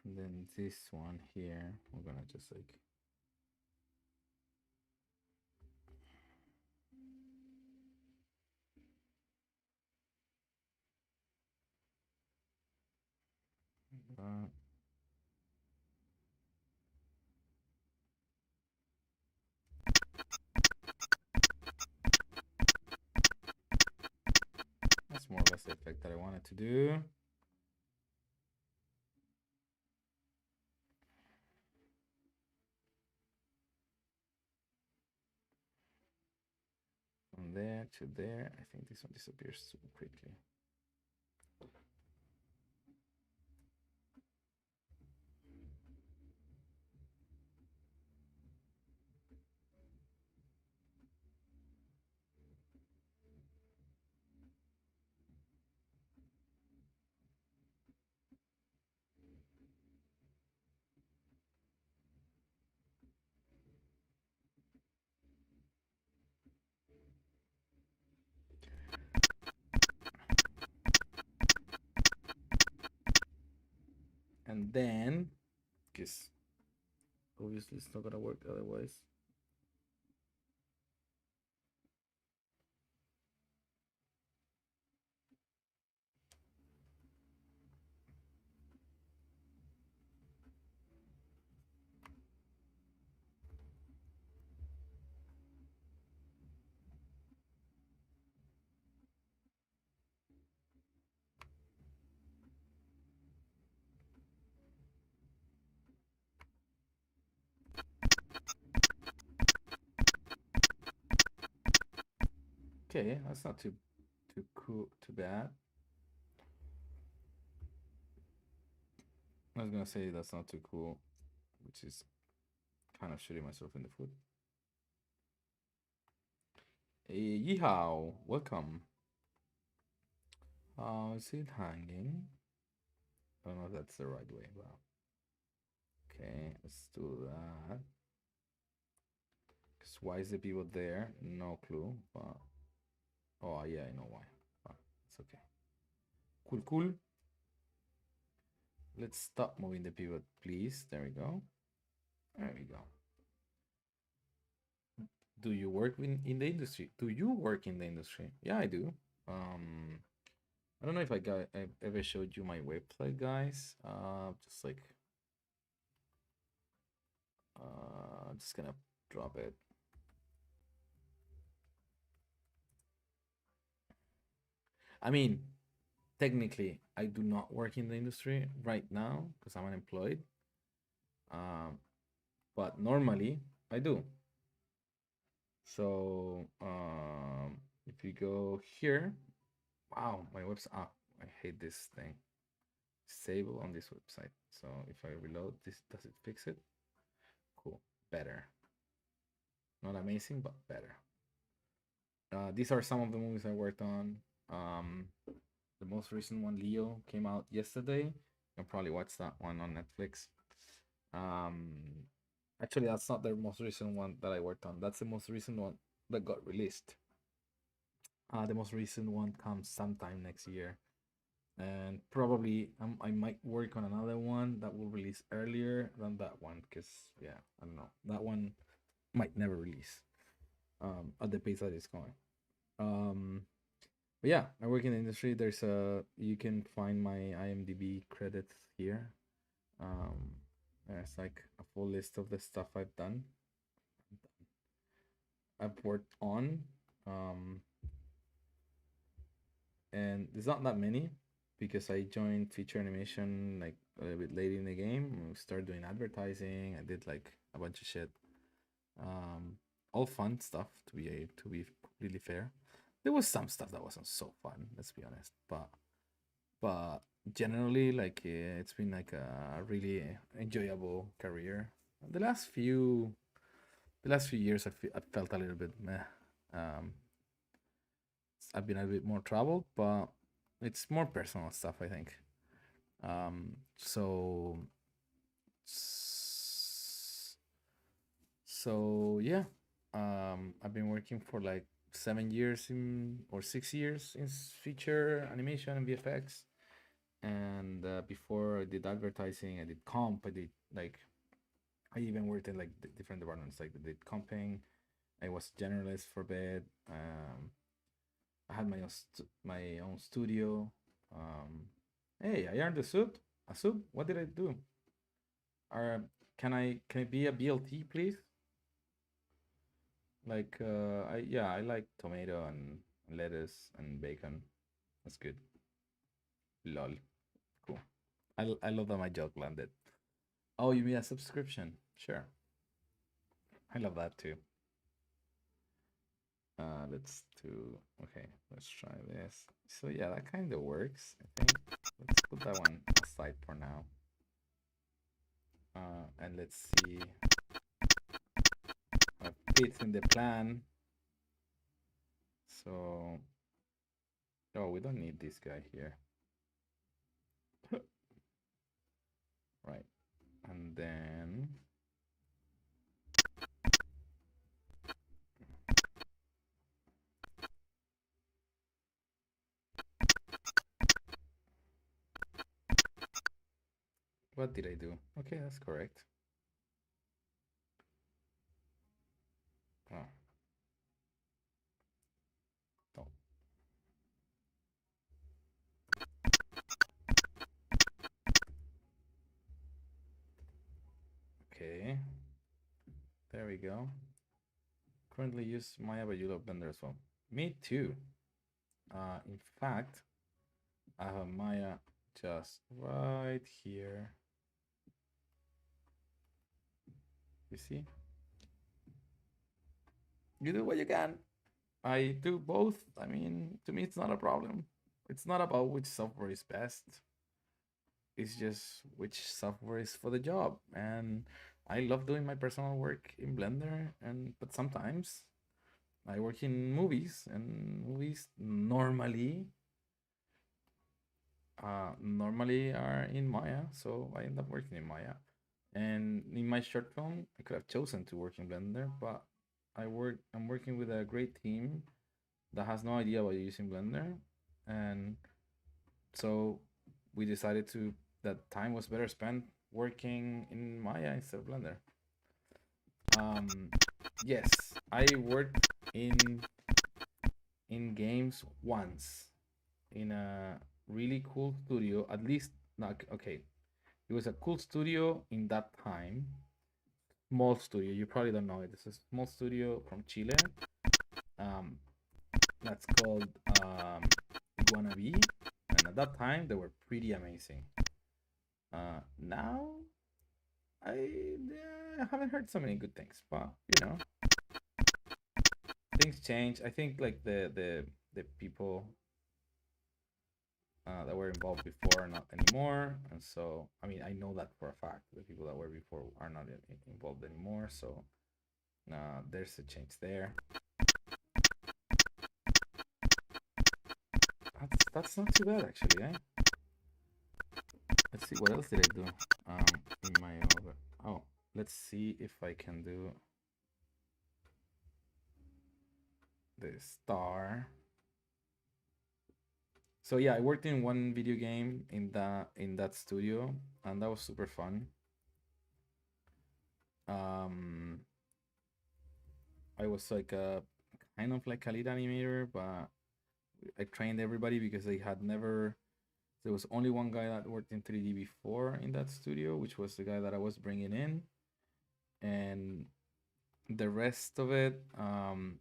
And then this one here, we're gonna just like that. to do. From there to there. I think this one disappears super quickly. And then, because obviously it's not gonna work otherwise. Okay, that's not too cool, too bad. I was gonna say that's not too cool, which is kind of shooting myself in the foot. Hey, yeehaw! Welcome. How is it hanging? I don't know if that's the right way. Wow. Okay, let's do that. Because why is the pivot there? No clue. But oh yeah, I know why. But it's okay. Cool, cool. Let's stop moving the pivot, please. There we go. There we go. Do you work in the industry? Do you work in the industry? Yeah, I do. I don't know if I ever showed you my website, guys. Just like I'm just gonna drop it. I mean, technically, I do not work in the industry right now because I'm unemployed. But normally I do. So if you go here, wow, my website. Ah, I hate this thing. Disable on this website. So if I reload this, does it fix it? Cool, better. Not amazing, but better. These are some of the movies I worked on. The most recent one, Leo, came out yesterday. You can probably watch that one on Netflix. Actually, that's not the most recent one that I worked on. That's the most recent one that got released. The most recent one comes sometime next year, and probably I might work on another one that will release earlier than that one because yeah, I don't know, that one might never release at the pace that it's going. But yeah, I work in the industry. There's a you can find my IMDb credits here. There's like a full list of the stuff I've worked on. And there's not that many because I joined feature animation like a little bit late in the game. I started doing advertising. I did like a bunch of shit. All fun stuff to be completely fair. There was some stuff that wasn't so fun, let's be honest. But generally, like it's been like a really enjoyable career. The last few years, I felt a little bit meh. Um, I've been a bit more troubled, but it's more personal stuff, I think. So yeah, I've been working for like 7 years in or 6 years in feature animation and VFX, and before I did advertising, I did comp, I did like I even worked in like different departments, like I did comping. I was generalist for bed. I had my own studio. Hey, I earned a suit. A suit? What did I do? Can I be a BLT, please? Like I like tomato and lettuce and bacon. That's good. Lol. Cool. I love that my joke landed. Oh, you mean a subscription? Sure. I love that too. Let's do. Okay, let's try this. So yeah, that kind of works. I think. Let's put that one aside for now. And let's see how it fits in the plan. So, oh, we don't need this guy here. Right. And then what did I do? Okay, that's correct. Oh, no. Okay. There we go. Currently use Maya, but you love Blender as well. Me too. In fact, I have Maya just right here. You see? You do what you can. I do both. I mean, to me, it's not a problem. It's not about which software is best. It's just which software is for the job. And I love doing my personal work in Blender, and but sometimes I work in movies, and movies normally are in Maya, so I end up working in Maya. And in my short film, I could have chosen to work in Blender, but I'm working with a great team that has no idea about using Blender, and so we decided to that time was better spent working in Maya instead of Blender. Yes, I worked in games once in a really cool studio. At least, not okay. It was a cool studio in that time. Small studio. You probably don't know it. It's a small studio from Chile. Um, that's called Iguanabi, and at that time they were pretty amazing. Now I haven't heard so many good things, but you know things change. I think like the people that were involved before are not anymore, and so I mean I know that for a fact. The people that were before are not involved anymore, so there's a change there. That's not too bad actually, eh? Let's see what else did I do in my other. Oh, let's see if I can do the star. So yeah, I worked in one video game in that studio, and that was super fun. Um, I was like a kind of like a lead animator, but I trained everybody because they had never. There was only one guy that worked in 3D before in that studio, which was the guy that I was bringing in, and the rest of it, the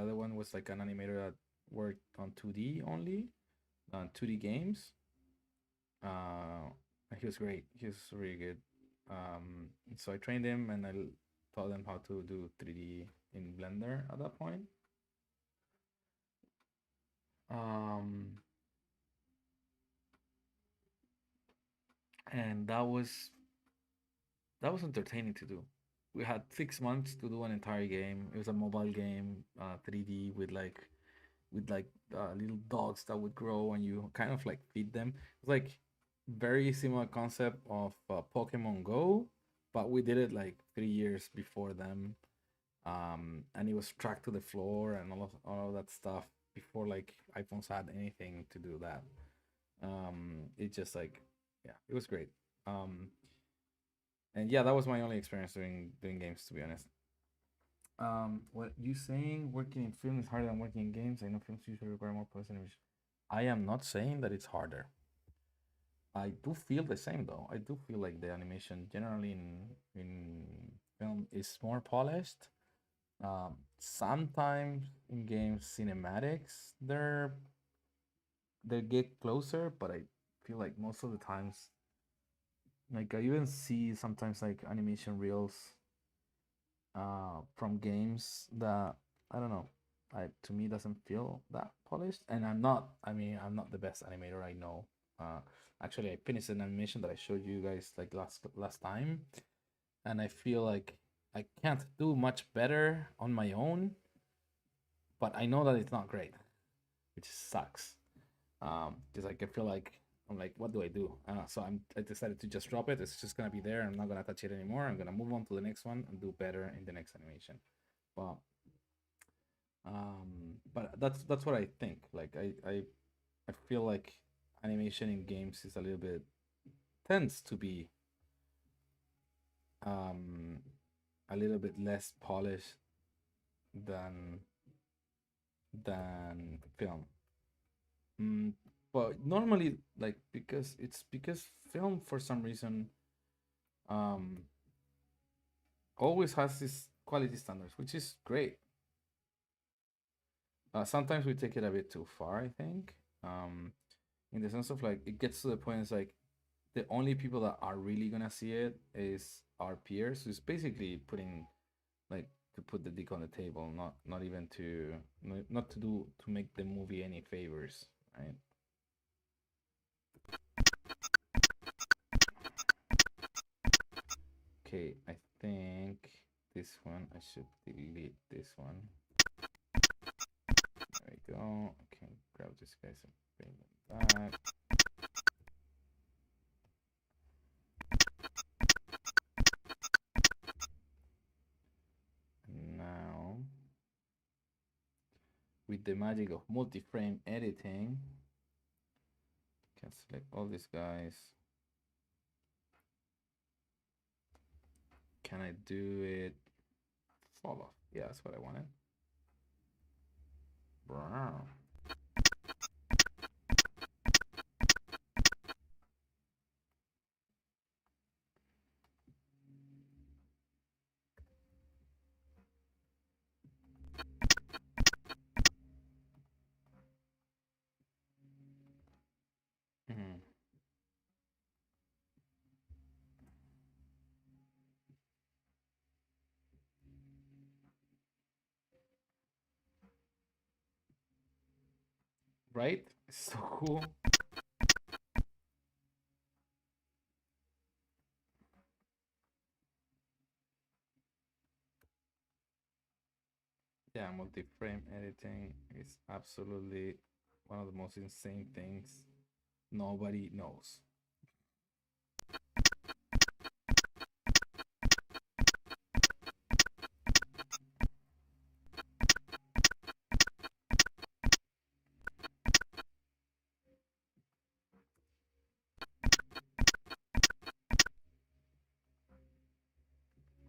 other one was like an animator that worked on 2D only, on 2D games. Uh, he was great. He was really good. So I trained him and I taught him how to do 3D in Blender at that point. Um, and that was entertaining to do. We had 6 months to do an entire game. It was a mobile game, 3D with like little dogs that would grow and you kind of like feed them. It's like very similar concept of Pokemon Go, but we did it like 3 years before them. And it was tracked to the floor and all of that stuff before like iPhones had anything to do that. It just like yeah, it was great. And yeah, that was my only experience doing games to be honest. What you saying? Working in film is harder than working in games. I know films usually require more personal. I am not saying that it's harder. I do feel the same though. I do feel like the animation generally in film is more polished. Sometimes in games cinematics they're they get closer, but I feel like most of the times, like I even see sometimes like animation reels from games that I don't know, I to me doesn't feel that polished. And I mean, I'm not the best animator, I know. Uh, Actually, I finished an animation that I showed you guys like last time, and I feel like I can't do much better on my own, but I know that it's not great, which sucks. Because like I feel like I'm like, what do I do? So I decided to just drop it. It's just gonna be there. I'm not gonna touch it anymore. I'm gonna move on to the next one and do better in the next animation. But but that's what I think. Like I feel like animation in games is a little bit tends to be um a little bit less polished than film. Mm, but normally, like because film for some reason um always has this quality standards, which is great. Sometimes we take it a bit too far, I think. In the sense of like it gets to the point it's like the only people that are really gonna see it is our peers, who's basically putting like to put the dick on the table, not even to not to do to make the movie any favors, right? Okay, I think this one I should delete this one. There we go. Okay, grab this guys and bring them back. And now, with the magic of multi-frame editing, can select all these guys. Can I do it fall off? Yeah, that's what I wanted. Brown. Mhm. Right? So cool. Yeah, multi-frame editing is absolutely one of the most insane things nobody knows.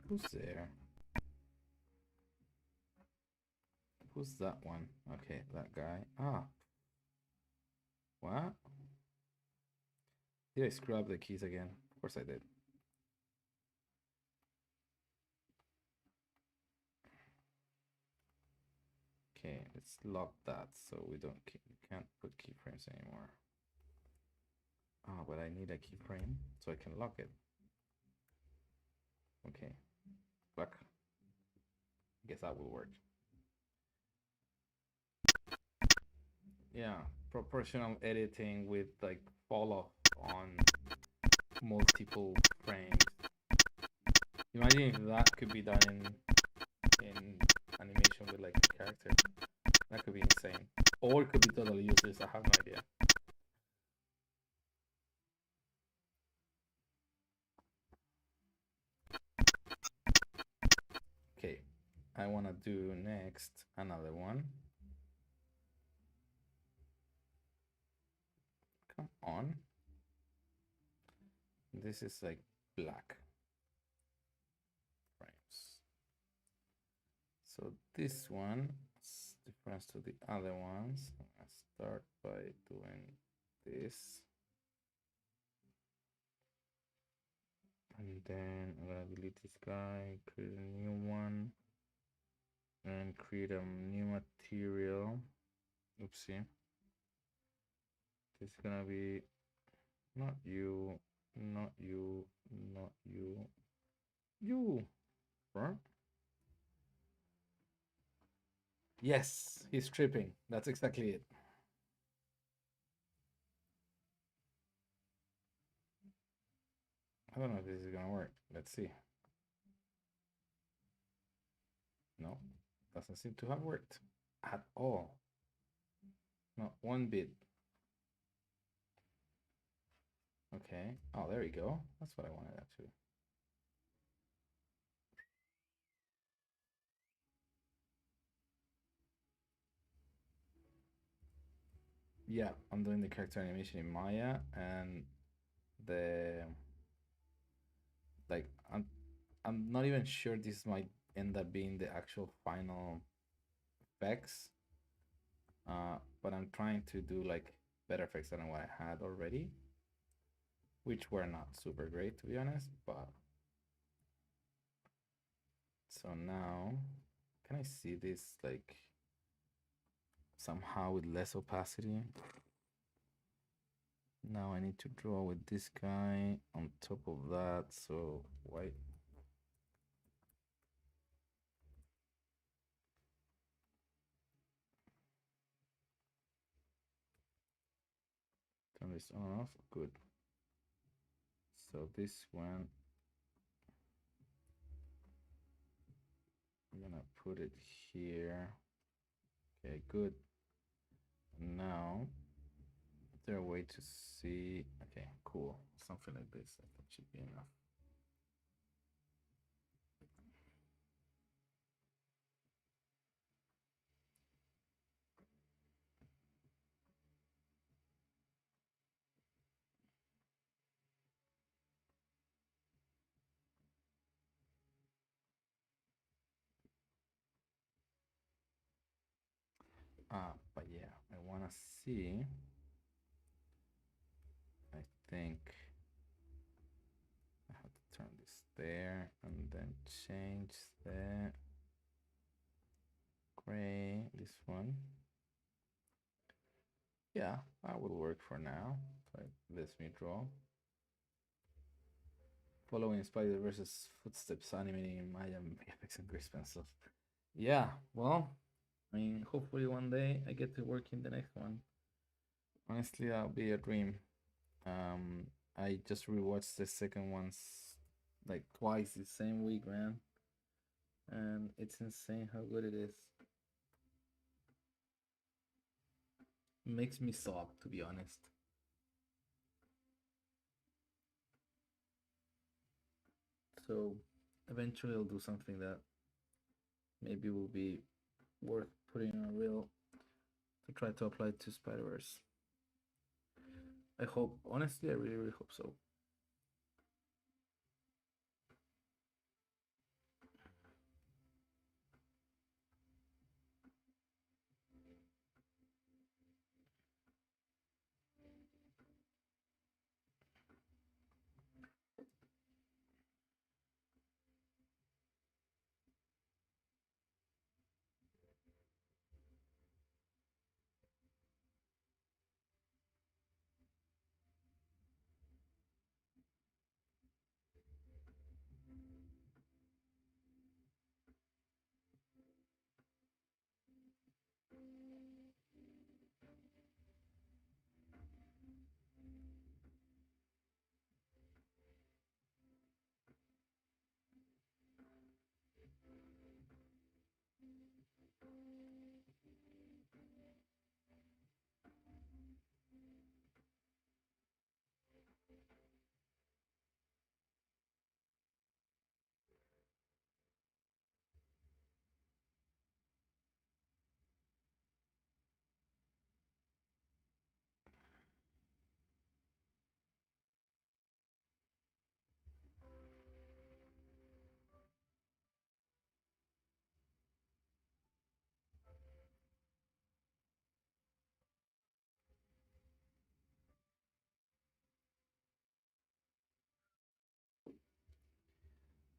Who's there? Who's that one? Okay, that guy. Ah, what? Did I screw up the keys again? Of course I did. Okay, let's lock that so we can't put keyframes anymore. Ah, but I need a keyframe so I can lock it. Okay, lock. Guess that will work. Yeah, proportional editing with like fall off on multiple frames. Imagine if that could be done in animation with like a character. That could be insane. Or it could be totally useless. I have no idea. Okay, I want to do next another one. Come on. This is like black frames. So this one is different to the other ones. I'm gonna start by doing this. And then I'm gonna delete this guy, create a new one, and create a new material. Oopsie. It's gonna be not you, not you, not you, you, right? Yes, he's tripping. That's exactly it. I don't know if this is gonna work. Let's see. No, doesn't seem to have worked at all. Not one bit. Okay. Oh, there we go. That's what I wanted actually. Yeah, I'm doing the character animation in Maya, and the like I'm not even sure this might end up being the actual final effects. But I'm trying to do like better effects than what I had already, which were not super great to be honest. But so now, can I see this like somehow with less opacity? Now I need to draw with this guy on top of that. So white. Turn this on and off. Good. So this one, I'm gonna put it here. Okay, good. Now, is there a way to see? Okay, cool. Something like this. I think should be enough. But yeah, I wanna see. I think I have to turn this there and then change the gray. This one. Yeah, that will work for now. So it lets me draw. Following Spider versus Footsteps, animating in Maya, VFX, and Grace pencils. Yeah, well, I mean, hopefully one day I get to work in the next one. Honestly, that'll be a dream. Um, I just rewatched the second ones like twice the same week, man, and it's insane how good it is. It makes me sob, to be honest. So eventually, I'll do something that maybe will be worth putting on a reel to try to apply to Spider Verse. I hope, honestly, I really, really hope so.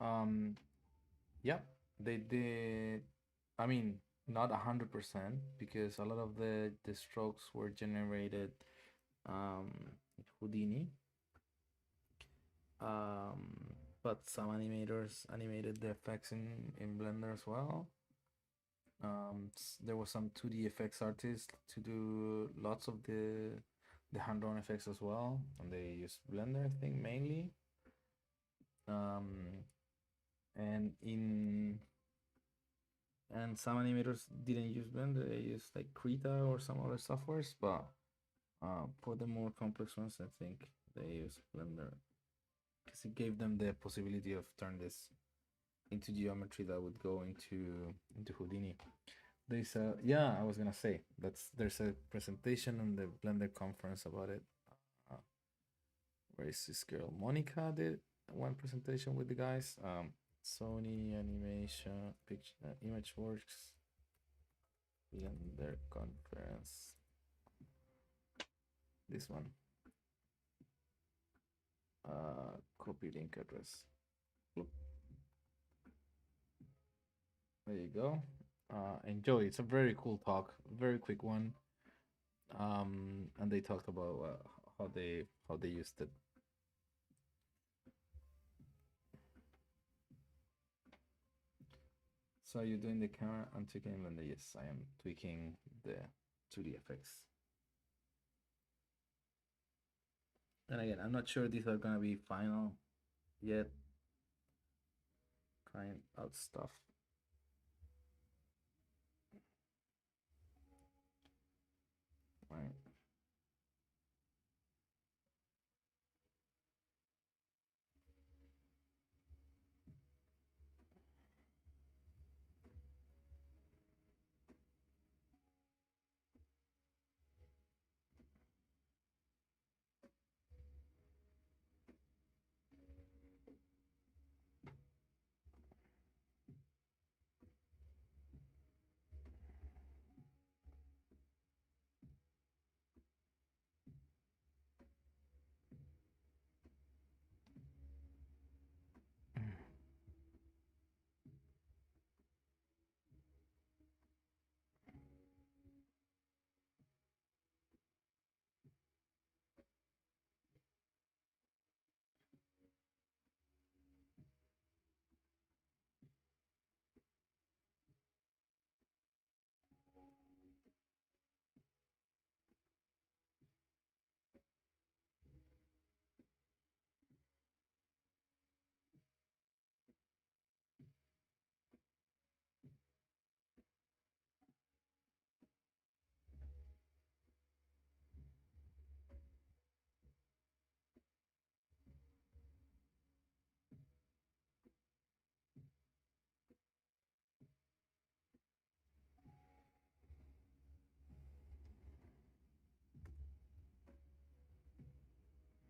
Um, yeah, they did. I mean, not 100% because a lot of the strokes were generated um, Houdini. But some animators animated the effects in Blender as well. There was some 2D effects artists to do lots of the hand-drawn effects as well, and they used Blender, I think, mainly. Um, and in and some animators didn't use Blender; they used like Krita or some other softwares. But for the more complex ones, I think they used Blender because it gave them the possibility of turn this into geometry that would go into Houdini. There's a yeah, I was gonna say there's a presentation on the Blender conference about it. Uh, where is this girl? Monica did one presentation with the guys. Sony Animation Picture ImageWorks Blender conference. This one. Copy link address. Oop. There you go. Enjoy. It's a very cool talk. Very quick one. And they talked about how they used it. So are you doing the camera and tweaking Blender? Yes, I am tweaking the 2D effects. And again, I'm not sure these are gonna be final yet. Trying out stuff. Right.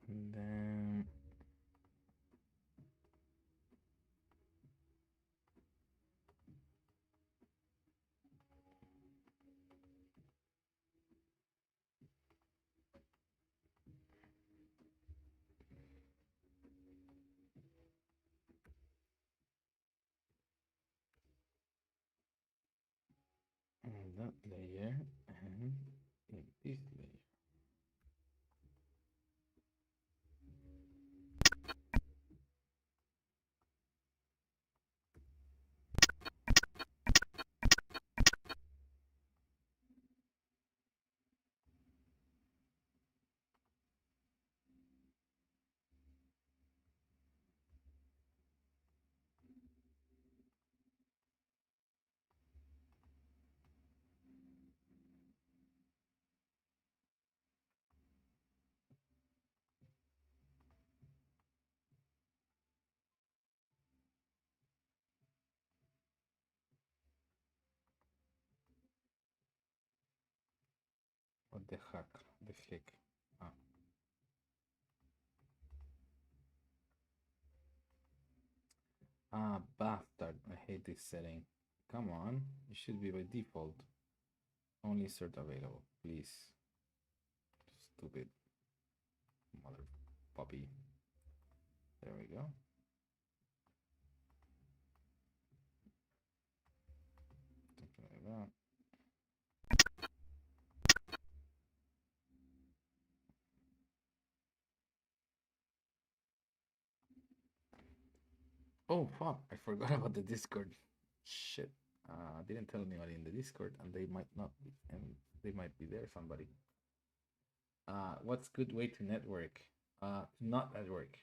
And then that layer and in this layer. What the heck? The heck? Ah. Bastard. I hate this setting. Come on. It should be by default. Only insert available. Please. Stupid mother puppy. There we go. Something like that. Oh fuck! I forgot about the Discord. Shit. I didn't tell anybody in the Discord, and they might not be, and they might be there. Somebody. What's good way to network? Not network.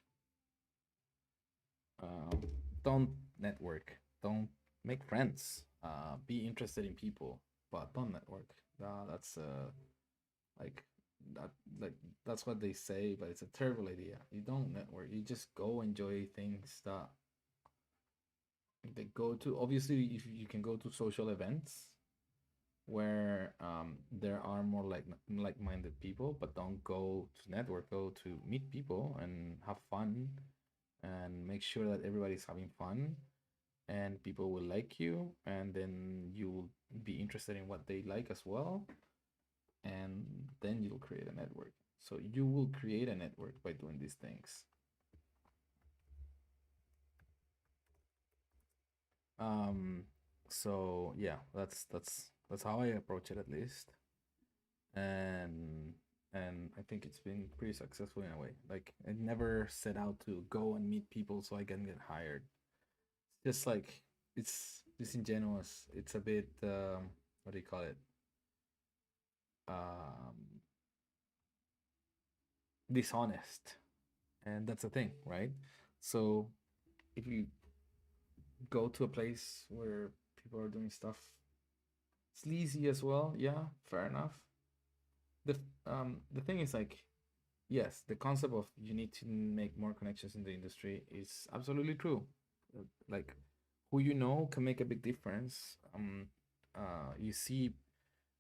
Um, don't network. Don't make friends. Be interested in people, but don't network. That's like that like that's what they say, but it's a terrible idea. You don't network. You just go enjoy things that they go to. Obviously, if you can go to social events where there are more like-minded people, but don't go to network. Go to meet people and have fun, and make sure that everybody's having fun, and people will like you, and then you will be interested in what they like as well, and then you'll create a network. So you will create a network by doing these things. Um, so yeah, that's how I approach it, at least, and I think it's been pretty successful in a way. Like, I never set out to go and meet people so I can get hired. Just like, it's disingenuous. It's a bit what do you call it? Um, Dishonest, and that's the thing, right? So if you go to a place where people are doing stuff sleazy as well, yeah, fair enough. The thing is, like, yes, the concept of you need to make more connections in the industry is absolutely true. Like, who you know can make a big difference. You see,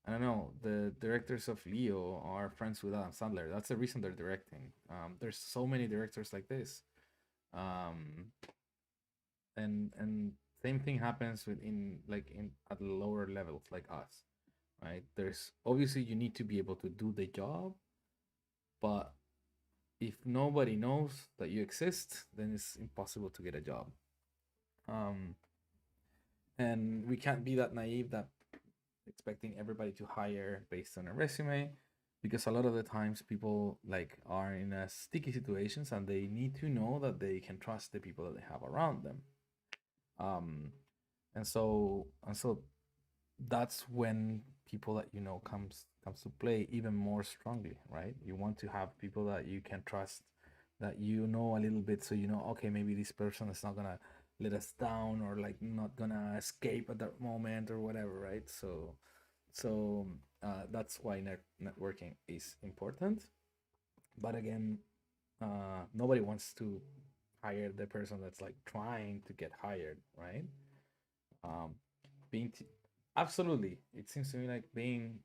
I don't know, the directors of Leo are friends with Adam Sandler. That's the reason they're directing. There's so many directors like this. Um, and same thing happens within, like, in at lower levels like us, right? There's obviously, you need to be able to do the job, but if nobody knows that you exist, then it's impossible to get a job. Um, and we can't be that naive that expecting everybody to hire based on a resume, because a lot of the times people, like, are in a sticky situations, and they need to know that they can trust the people that they have around them. Um, and so that's when people that you know comes to play even more strongly, right? You want to have people that you can trust, that you know a little bit, so you know, okay, maybe this person is not gonna let us down, or like not gonna escape at that moment or whatever, right? So that's why networking is important. But again, nobody wants to hire the person that's like trying to get hired, right? um being absolutely, it seems to me like being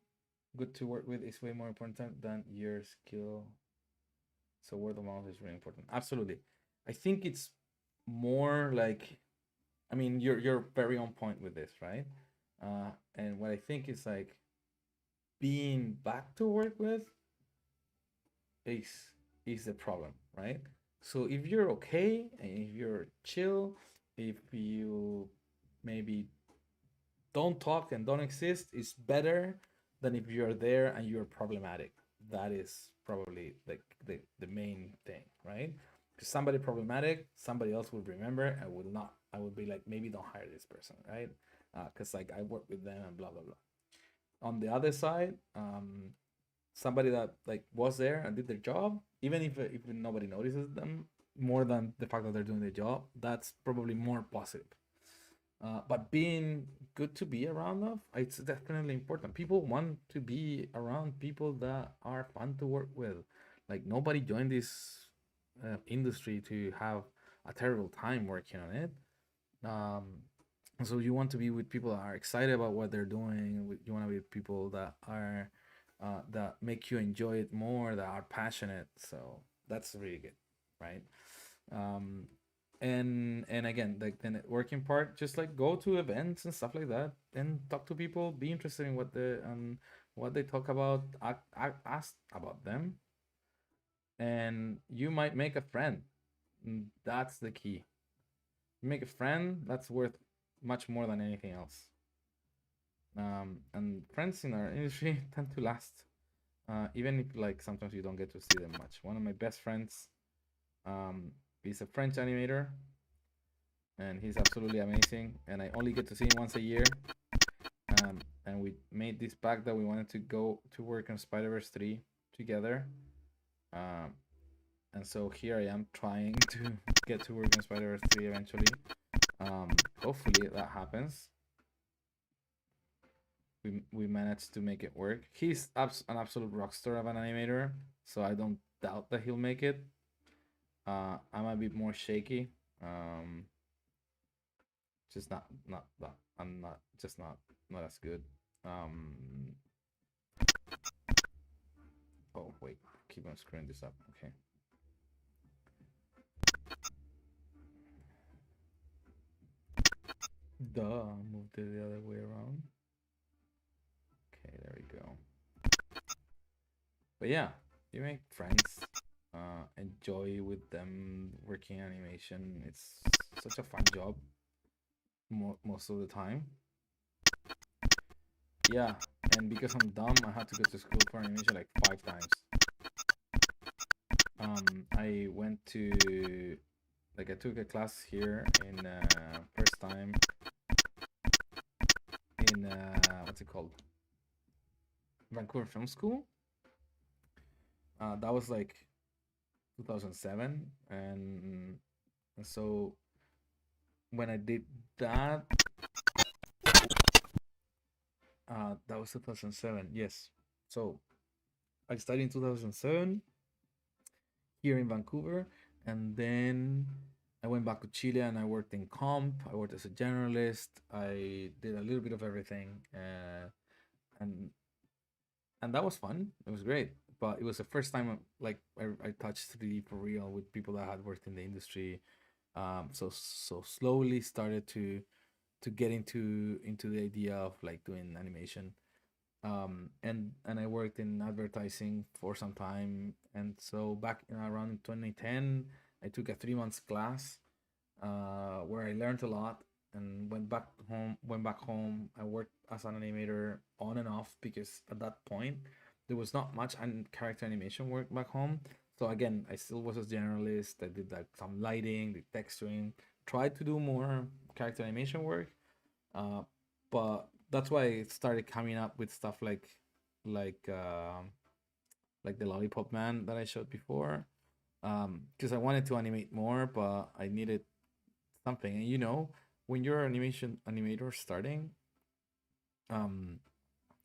good to work with is way more important than your skill. So word of mouth is really important, absolutely. I think it's more like, I mean, you're very on point with this, right? And what I think is, like, being back to work with is is the problem, right? So if you're okay and if you're chill, if you maybe don't talk and don't exist, is better than if you're there and you're problematic. That is probably like the main thing, right? Because somebody problematic, somebody else will remember and will not. I would be like, maybe don't hire this person, right? Because like, I work with them and blah blah blah. On the other side, somebody that like was there and did their job, even if nobody notices them, more than the fact that they're doing their job, that's probably more positive. But being good to be around of, it's definitely important. People want to be around people that are fun to work with. Like, nobody joined this industry to have a terrible time working on it. Um, so you want to be with people that are excited about what they're doing. You want to be with people that are that make you enjoy it more, that are passionate. So that's really good, right? um and again, like, the networking part, just like go to events and stuff like that, and talk to people, be interested in what they talk about, ask about them, and you might make a friend. That's the key. You make a friend, that's worth much more than anything else. And friends in our industry tend to last, even if, like, sometimes you don't get to see them much. One of my best friends, um is a French animator. and he's absolutely amazing. And I only get to see him once a year. And we made this pact that we wanted to go to work on Spider-Verse 3 together. Um, and so here I am trying to get to work on Spider-Verse 3 eventually. Hopefully that happens. We managed to make it work. He's an absolute rock star of an animator, so I don't doubt that he'll make it. I'm a bit more shaky. Just not that I'm not just not as good. Um, oh wait, keep on screwing this up. Okay. Duh, moved it the other way around. Okay, there we go. But yeah, you make friends, enjoy with them working animation. It's such a fun job most of the time. Yeah, and because I'm dumb, I had to go to school for animation like 5 times. I went to like I took a class here in first time in what's it called, Vancouver Film School. That was like 2007, and so when I did that, that was 2007. Yes, so I studied in 2007 here in Vancouver, and then I went back to Chile and I worked in comp. I worked as a generalist. I did a little bit of everything, and and that was fun. It was great, but it was the first time like I touched 3D for real with people that had worked in the industry. So slowly started to get into the idea of like doing animation. And I worked in advertising for some time, and so back in around 2010 I took a 3 months class where I learned a lot and went back home. I worked as an animator on and off because at that point there was not much character animation work back home. So again, I still was a generalist. I did like some lighting, the texturing, tried to do more character animation work, uh, but that's why it started coming up with stuff like um like the LollypopMan that I showed before. Because I wanted to animate more, but I needed something. And when you're an animation animator starting, um,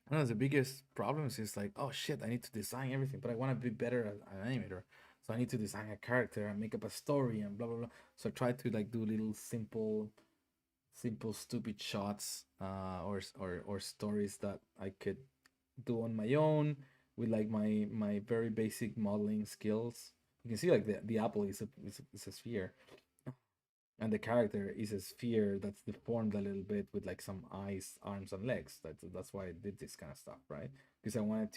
one of the biggest problems is like, oh shit, I need to design everything, but I want to be better as an animator. So I need to design a character and make up a story and blah blah blah. So I try to like do little simple stupid shots, or stories that I could do on my own with like my very basic modeling skills. You can see like the apple is a sphere, and the character is a sphere that's deformed a little bit with like some eyes, arms, and legs. That's why I did this kind of stuff, right? Because I wanted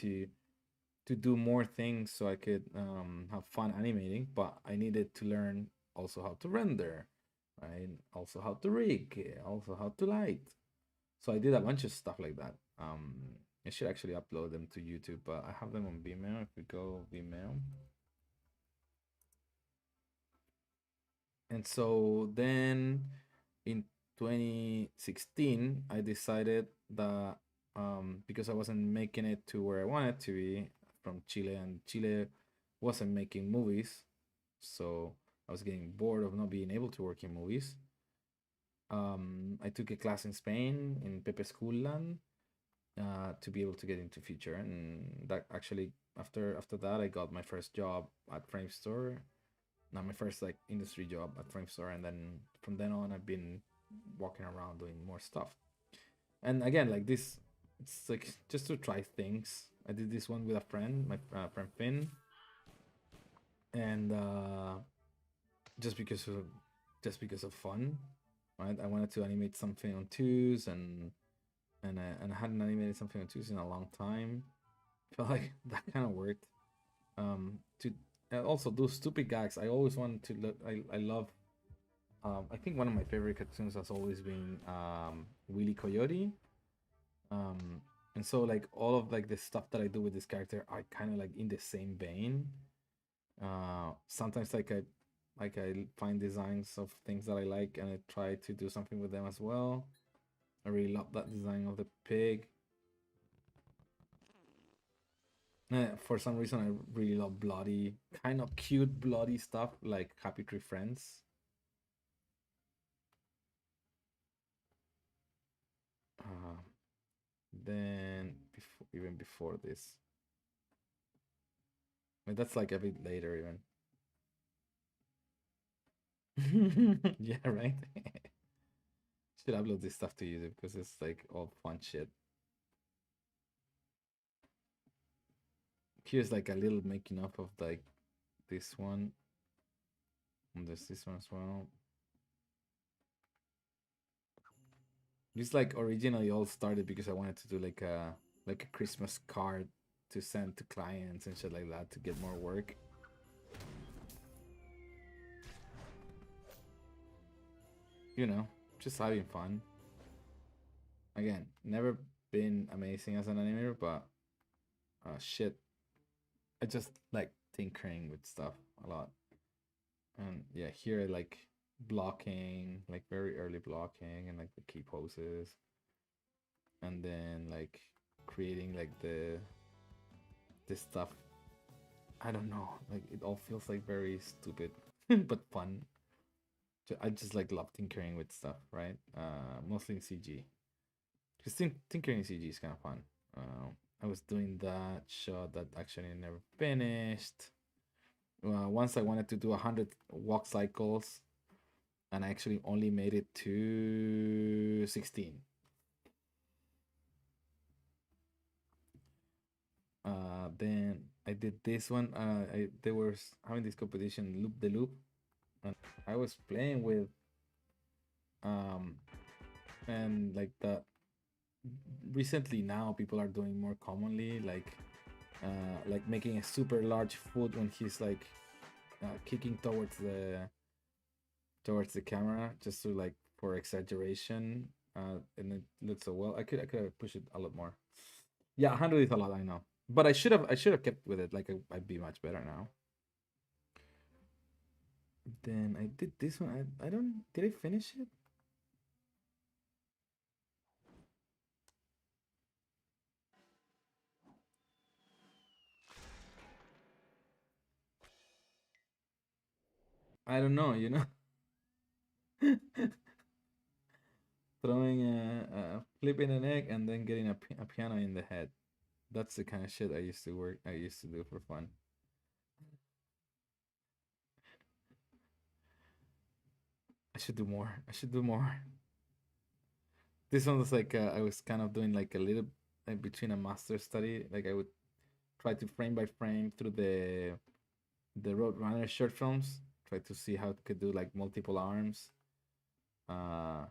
to do more things so I could have fun animating, but I needed to learn also how to render, right? Also how to rig, also how to light. So I did a bunch of stuff like that. I should actually upload them to YouTube, but I have them on Vimeo. If we go Vimeo, and so then in 2016, I decided that because I wasn't making it to where I wanted to be from Chile, and Chile wasn't making movies, so I was getting bored of not being able to work in movies. I took a class in Spain in Pepe Schoolan to be able to get into feature, and that actually after that I got my first job at Frame Store, not my first like industry job at Frame Store, and then from then on I've been walking around doing more stuff. And again, like this, it's like just to try things. I did this one with a friend, my friend Finn, and just because of just because of fun, right? I wanted to animate something on twos, and I hadn't animated something on twos in a long time. Felt like that kind of worked. To also do stupid gags. I always wanted to look. I love. I think one of my favorite cartoons has always been Willy Coyote. Um, and so like all of like the stuff that I do with this character are kind of like in the same vein. Sometimes like Like I find designs of things that I like and I try to do something with them as well. I really love that design of the pig. For some reason, I really love bloody, kind of cute bloody stuff like Happy Tree Friends. Uh, then even before this, I mean, that's like a bit later even. Yeah, right. Should upload this stuff to YouTube because it's like all fun shit. Here's like a little making up of like this one. And there's this one as well. This like originally all started because I wanted to do like a Christmas card to send to clients and shit like that to get more work. You know, just having fun. Again, never been amazing as an animator, but shit, I just like tinkering with stuff a lot. And yeah, here I like blocking, like very early blocking and like the key poses. And then like creating like this stuff. I don't know, like it all feels like very stupid but fun. I just like love tinkering with stuff, right? Mostly in CG. Because tinkering in CG is kind of fun. I was doing that shot that actually never finished. Once I wanted to do 100 walk cycles, and I actually only made it to 16. Then I did this one. They were having this competition, Loop the Loop, and I was playing with, and like the recently now people are doing more commonly like making a super large foot when he's like kicking towards the camera just to like for exaggeration, and it looks so well. I could have pushed it a lot more. Yeah, 100 is a lot, I know, but I should have kept with it. Like I'd be much better now. Then I did this one. I don't did I finish it? I don't know, throwing flipping an egg and then getting a piano in the head. That's the kind of shit I used to do for fun. I should do more. I should do more. This one was like I was kind of doing like a little between a master study. Like I would try to frame by frame through the Roadrunner short films. Try to see how it could do like multiple arms. Uh,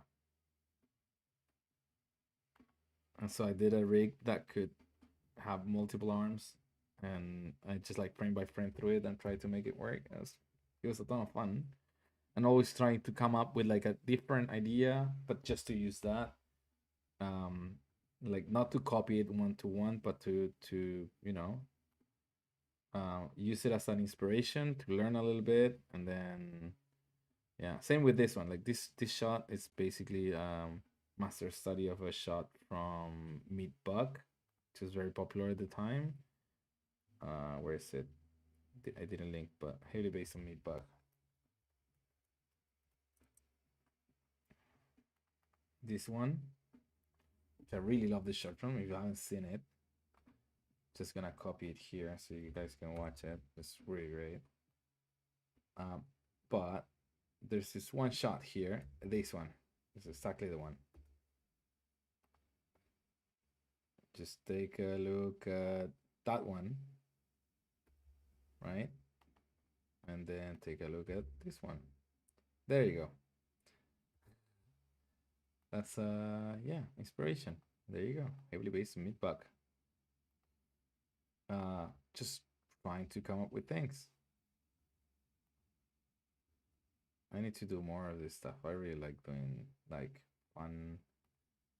and so I did a rig that could have multiple arms, and I just like frame by frame through it and try to make it work. It was a ton of fun, and always trying to come up with like a different idea, but just to use that. Um, like not to copy it one to one, but to use it as an inspiration to learn a little bit, and then yeah, same with this one. Like this shot is basically master study of a shot from Meat Bug, which was very popular at the time. Where is it? I didn't link, but heavily based on Meat Bug. This one, which I really love this short film. If you haven't seen it, just gonna copy it here so you guys can watch it. It's really great. But there's this one shot here. This one is exactly the one. Just take a look at that one, right? And then take a look at this one. There you go. That's yeah, inspiration. There you go. Heavily based on Meat Bug. Just trying to come up with things. I need to do more of this stuff. I really like doing like fun,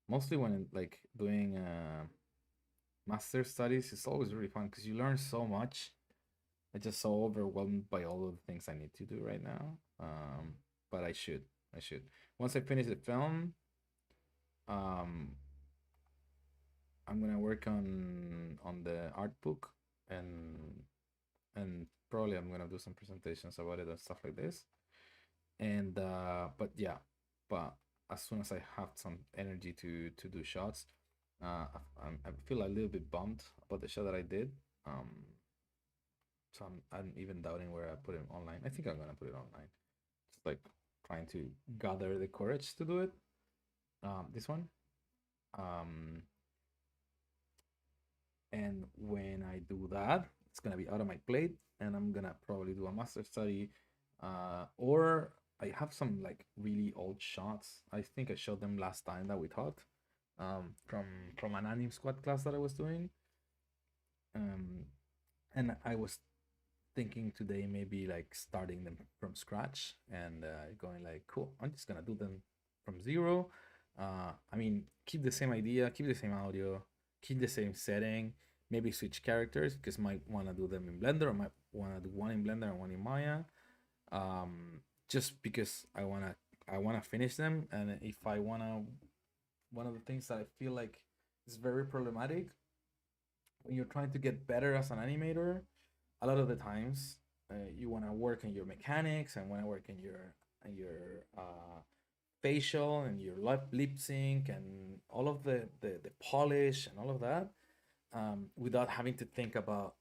mostly when like doing master studies. It's always really fun because you learn so much I just so overwhelmed by all of the things I need to do right now. But I should. Once I finish the film, um, I'm gonna work on the art book, and probably I'm gonna do some presentations about it and stuff like this. And but yeah, but as soon as I have some energy to do shots, I feel a little bit bummed about the shot that I did. So I'm even doubting where I put it online. I think I'm gonna put it online. Just like trying to gather the courage to do it. This one. Um, and when I do that, it's gonna be out of my plate, and I'm gonna probably do a master study, or I have some like really old shots. I think I showed them last time that we talked, from an anim squad class that I was doing, um, and I was thinking today maybe like starting them from scratch and going like, cool, I'm just gonna do them from zero. I mean, keep the same idea, keep the same audio, keep the same setting, maybe switch characters because I might want to do them in Blender, or might want to do one in Blender and one in Maya. Just because I wanna finish them, and if I wanna, one of the things that I feel like is very problematic when you're trying to get better as an animator, a lot of the times you want to work on your mechanics and want to work in your facial and your lip sync and all of the polish and all of that, without having to think about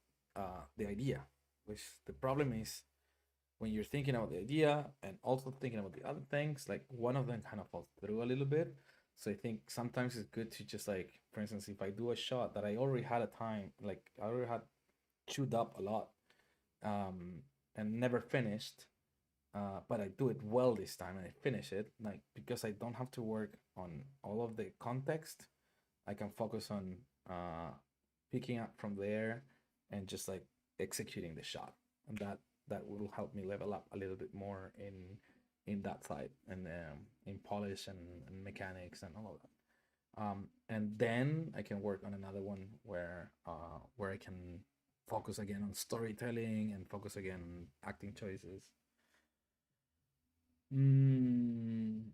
the idea. Which the problem is, when you're thinking about the idea and also thinking about the other things, like one of them kind of falls through a little bit. So I think sometimes it's good to just like, for instance, if I do a shot that I already had a time, like I already had chewed up a lot, and never finished, but I do it well this time and I finish it, like because I don't have to work on all of the context, I can focus on picking up from there and just like executing the shot, and that will help me level up a little bit more in that side, and in polish and mechanics and all of that. And then I can work on another one where I can focus again on storytelling and focus again on acting choices. Mm,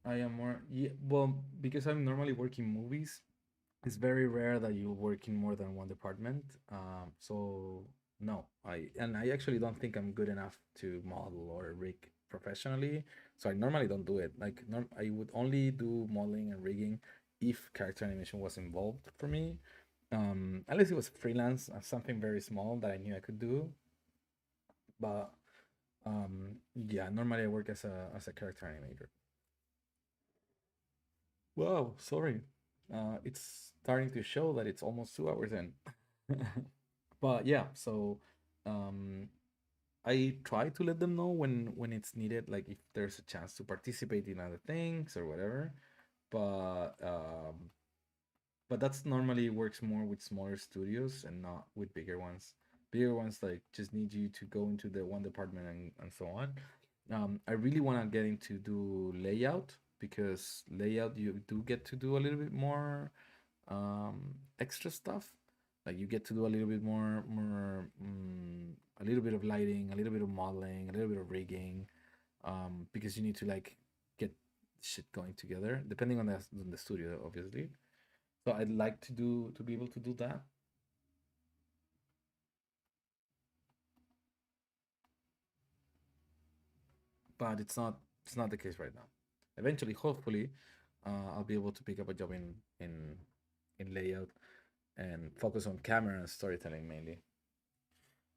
I am more, yeah, well, because I'm normally working movies. It's very rare that you work in more than one department. So no, I actually don't think I'm good enough to model or rig professionally. So I normally don't do it. Like I would only do modeling and rigging if character animation was involved for me. Unless it was freelance, something very small that I knew I could do. But yeah, normally I work as a character animator. Wow, sorry. It's starting to show that it's almost 2 hours in. But yeah, so um, I try to let them know when it's needed, like if there's a chance to participate in other things or whatever. But that's normally works more with smaller studios and not with bigger ones. Bigger ones like just need you to go into the one department and so on. I really want to get into do layout, because layout you do get to do a little bit more extra stuff. Like you get to do a little bit more, a little bit of lighting, a little bit of modeling, a little bit of rigging, because you need to like get shit going together, depending on the studio, obviously. So I'd like to be able to do that, but it's not the case right now. Eventually, hopefully, I'll be able to pick up a job in layout and focus on camera and storytelling mainly.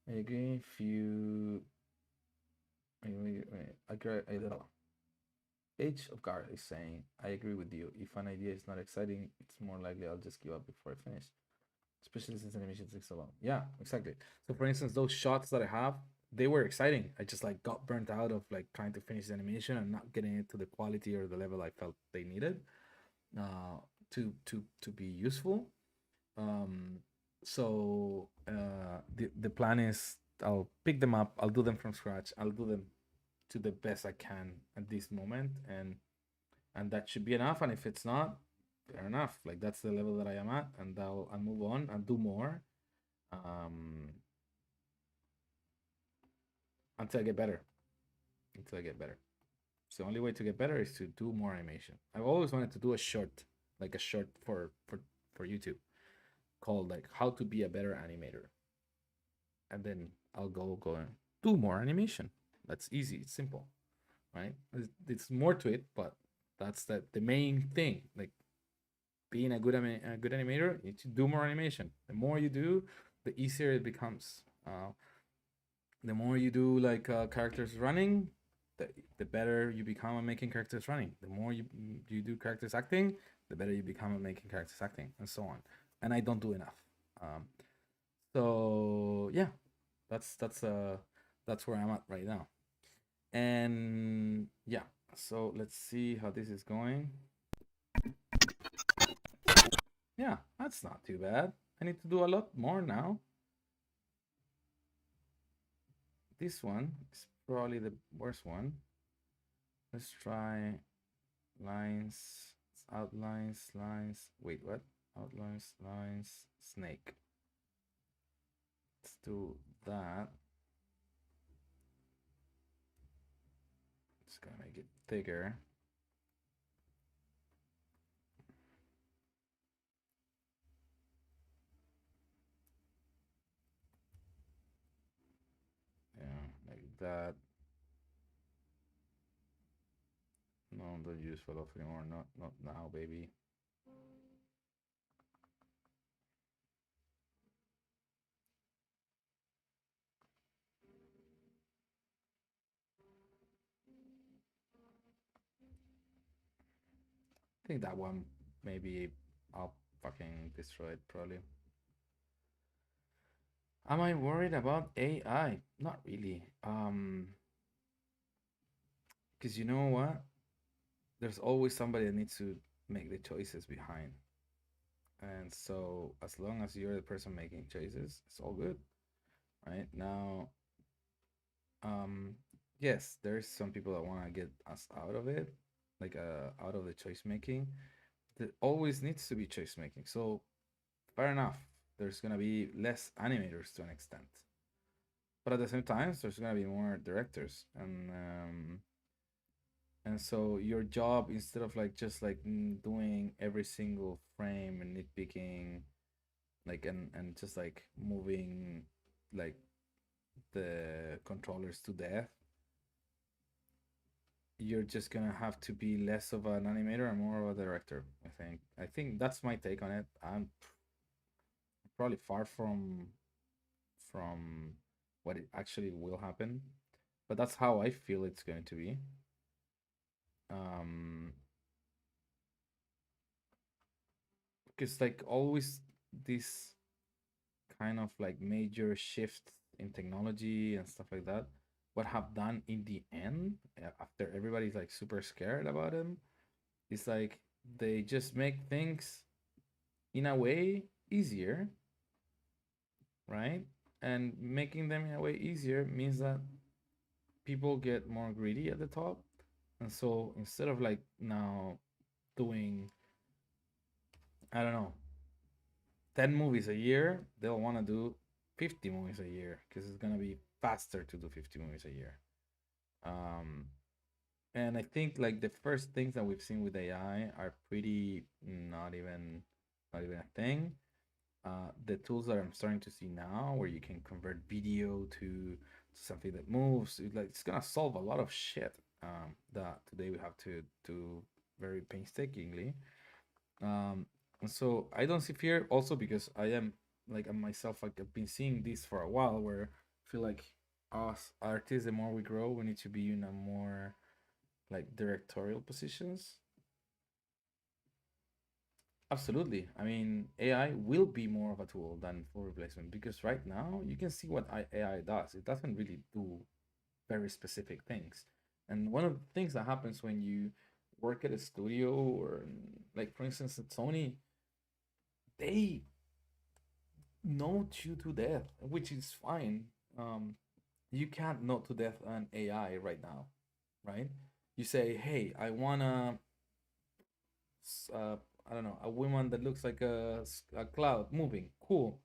I agree. If you, I agree. Age of Guard is saying, I agree with you. If an idea is not exciting, it's more likely I'll just give up before I finish, especially since animation takes so long. Yeah, exactly. So for instance, those shots that I have, they were exciting. I just like got burnt out of like trying to finish the animation and not getting it to the quality or the level I felt they needed to be useful. Um, so the plan is I'll pick them up, I'll do them from scratch, I'll do them to the best I can at this moment, and that should be enough. And if it's not, fair enough. Like that's the level that I am at, and I'll move on and do more. Um, until I get better. Until I get better. So the only way to get better is to do more animation. I've always wanted to do a short, like a short for YouTube called like how to be a better animator. And then I'll go and do more animation. That's easy. It's simple, right? It's more to it, but that's the main thing. Like being a good animator, you need to do more animation. The more you do, the easier it becomes. The more you do like characters running, the better you become at making characters running. The more you do characters acting, the better you become at making characters acting, and so on. And I don't do enough. So yeah, that's that's where I'm at right now. And yeah, so let's see how this is going. Yeah, that's not too bad. I need to do a lot more now. This one is probably the worst one. Let's try lines, outlines, lines. Wait, what? Outlines, lines, snake. Let's do that. Just gonna make it thicker. Yeah, like that. No, don't use Falloff anymore. Not now, baby. I think that one maybe I'll fucking destroy it probably. Am I worried about AI? Not really. Because you know what? There's always somebody that needs to make the choices behind. And so as long as you're the person making choices, it's all good. Right? Now, yes, there's some people that want to get us out of it, like out of the choice making. There always needs to be choice making. So fair enough. There's gonna be less animators to an extent. But at the same time, there's gonna be more directors, and so your job, instead of like just like doing every single frame and nitpicking, like and just like moving like the controllers to death, you're just gonna have to be less of an animator and more of a director. I think that's my take on it. I'm probably far from what it actually will happen, but that's how I feel it's going to be. um because like always this kind of like major shift in technology and stuff like that, what have done in the end, after everybody's like super scared about them, is like they just make things in a way easier, right? And making them in a way easier means that people get more greedy at the top. And so instead of like now doing, I don't know, 10 movies a year, they'll want to do 50 movies a year because it's going to be faster to do 50 movies a year. Um, and I think like the first things that we've seen with AI are pretty not even a thing. The tools that I'm starting to see now, where you can convert video to something that moves, it's gonna solve a lot of shit that today we have to do very painstakingly. And so I don't see fear, also because I am like myself, like I've been seeing this for a while, where I feel like us artists, the more we grow, we need to be in a more like directorial positions. Absolutely. I mean, AI will be more of a tool than full replacement, because right now you can see what AI does. It doesn't really do very specific things. And one of the things that happens when you work at a studio, or like for instance at Sony, they note you to death, which is fine. You can't note to death an AI right now, right? You say, hey, I wanna uh, I don't know, a woman that looks like a cloud moving. Cool.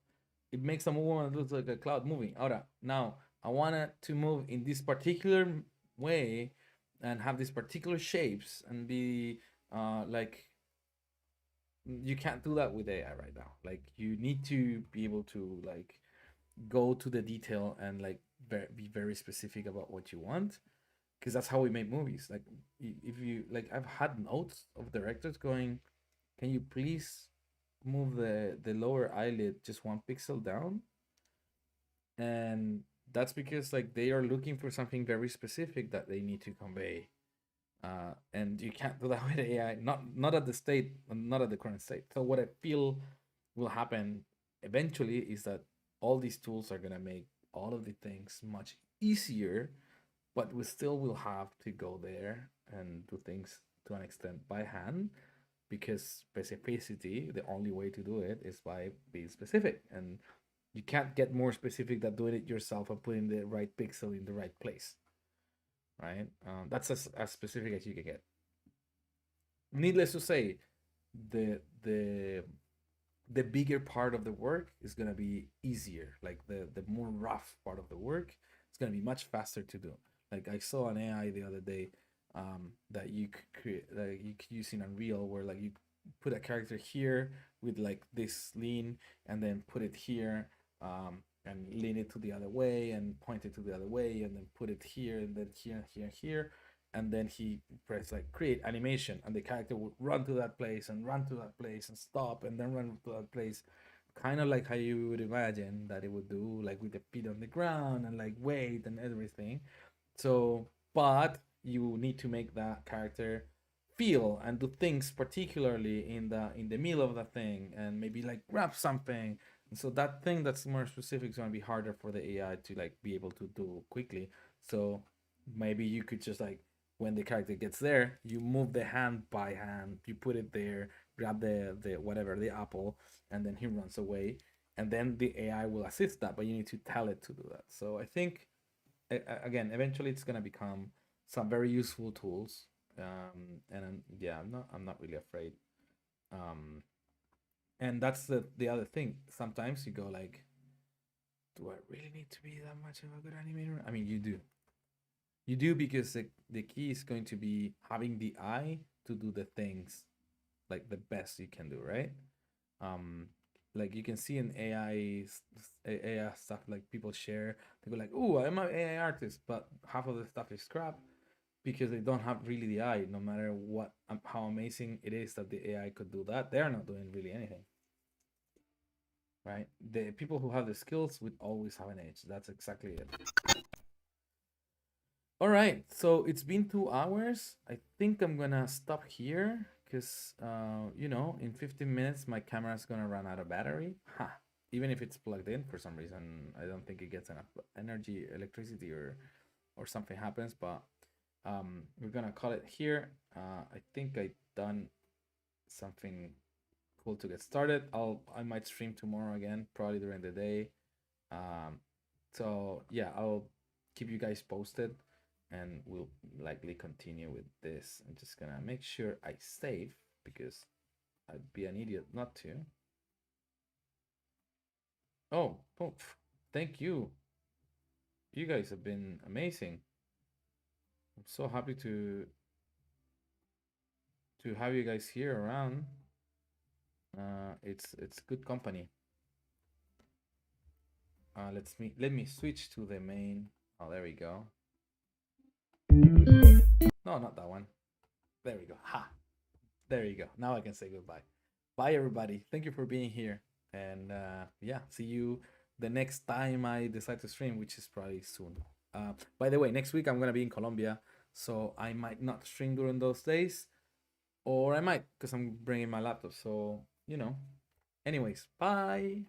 It makes a woman that looks like a cloud moving. Ahora, now I want it to move in this particular way and have these particular shapes and be like you can't do that with AI right now. Like you need to be able to like go to the detail and like be very specific about what you want because that's how we make movies. Like if you like, I've had notes of directors going, "Can you please move the lower eyelid just 1 pixel down?" And that's because like they are looking for something very specific that they need to convey, and you can't do that with AI. Not at the state, not at the current state. So what I feel will happen eventually is that all these tools are gonna make all of the things much easier, but we still will have to go there and do things to an extent by hand because specificity, the only way to do it is by being specific, and you can't get more specific than doing it yourself and putting the right pixel in the right place, right? That's as specific as you can get. Needless to say, the the the bigger part of the work is gonna be easier. Like the more rough part of the work, it's gonna be much faster to do. Like I saw an AI the other day that you could create, that you could use in Unreal, where like you put a character here with like this lean, and then put it here, and lean it to the other way, and point it to the other way, and then put it here, and then here, here, here, and then he press like create animation, and the character would run to that place and run to that place and stop and then run to that place, kind of like how you would imagine that it would do, like with the feet on the ground and like wait and everything. So but you need to make that character feel and do things, particularly in the middle of the thing, and maybe like grab something. And so that thing that's more specific is going to be harder for the AI to like be able to do quickly. So maybe you could just like, when the character gets there, you move the hand by hand, you put it there, grab the whatever, the apple, and then he runs away, and then the AI will assist that, but you need to tell it to do that. So I think again, eventually it's gonna become some very useful tools, and yeah, I'm not really afraid. Um, and that's the other thing. Sometimes you go like, do I really need to be that much of a good animator? I mean, you do. You do, because the key is going to be having the eye to do the things like the best you can do, right? Um, like you can see in AI stuff like people share, they go like, "Oh, I'm an AI artist," but half of the stuff is crap because they don't have really the eye. No matter what, how amazing it is that the AI could do that, they're not doing really anything, right? The people who have the skills would always have an edge. That's exactly it. All right, so it's been 2 hours. I think I'm gonna stop here because, in 15 minutes my camera's gonna run out of battery. Ha! Even if it's plugged in, for some reason, I don't think it gets enough energy, electricity, or something happens. But we're gonna call it here. I think I done something cool to get started. I might stream tomorrow again, probably during the day. Um, so yeah, I'll keep you guys posted, and we'll likely continue with this. I'm just gonna make sure I save because I'd be an idiot not to. Oh, thank you. You guys have been amazing. I'm so happy to have you guys here around. It's good company. Let me switch to the main. Oh, there we go. No, not that one. There we go. Ha. There you go. Now I can say goodbye. Bye, everybody. Thank you for being here. And yeah, see you the next time I decide to stream, which is probably soon. By the way, next week I'm going to be in Colombia. So I might not stream during those days. Or I might, because I'm bringing my laptop. So, anyways, bye.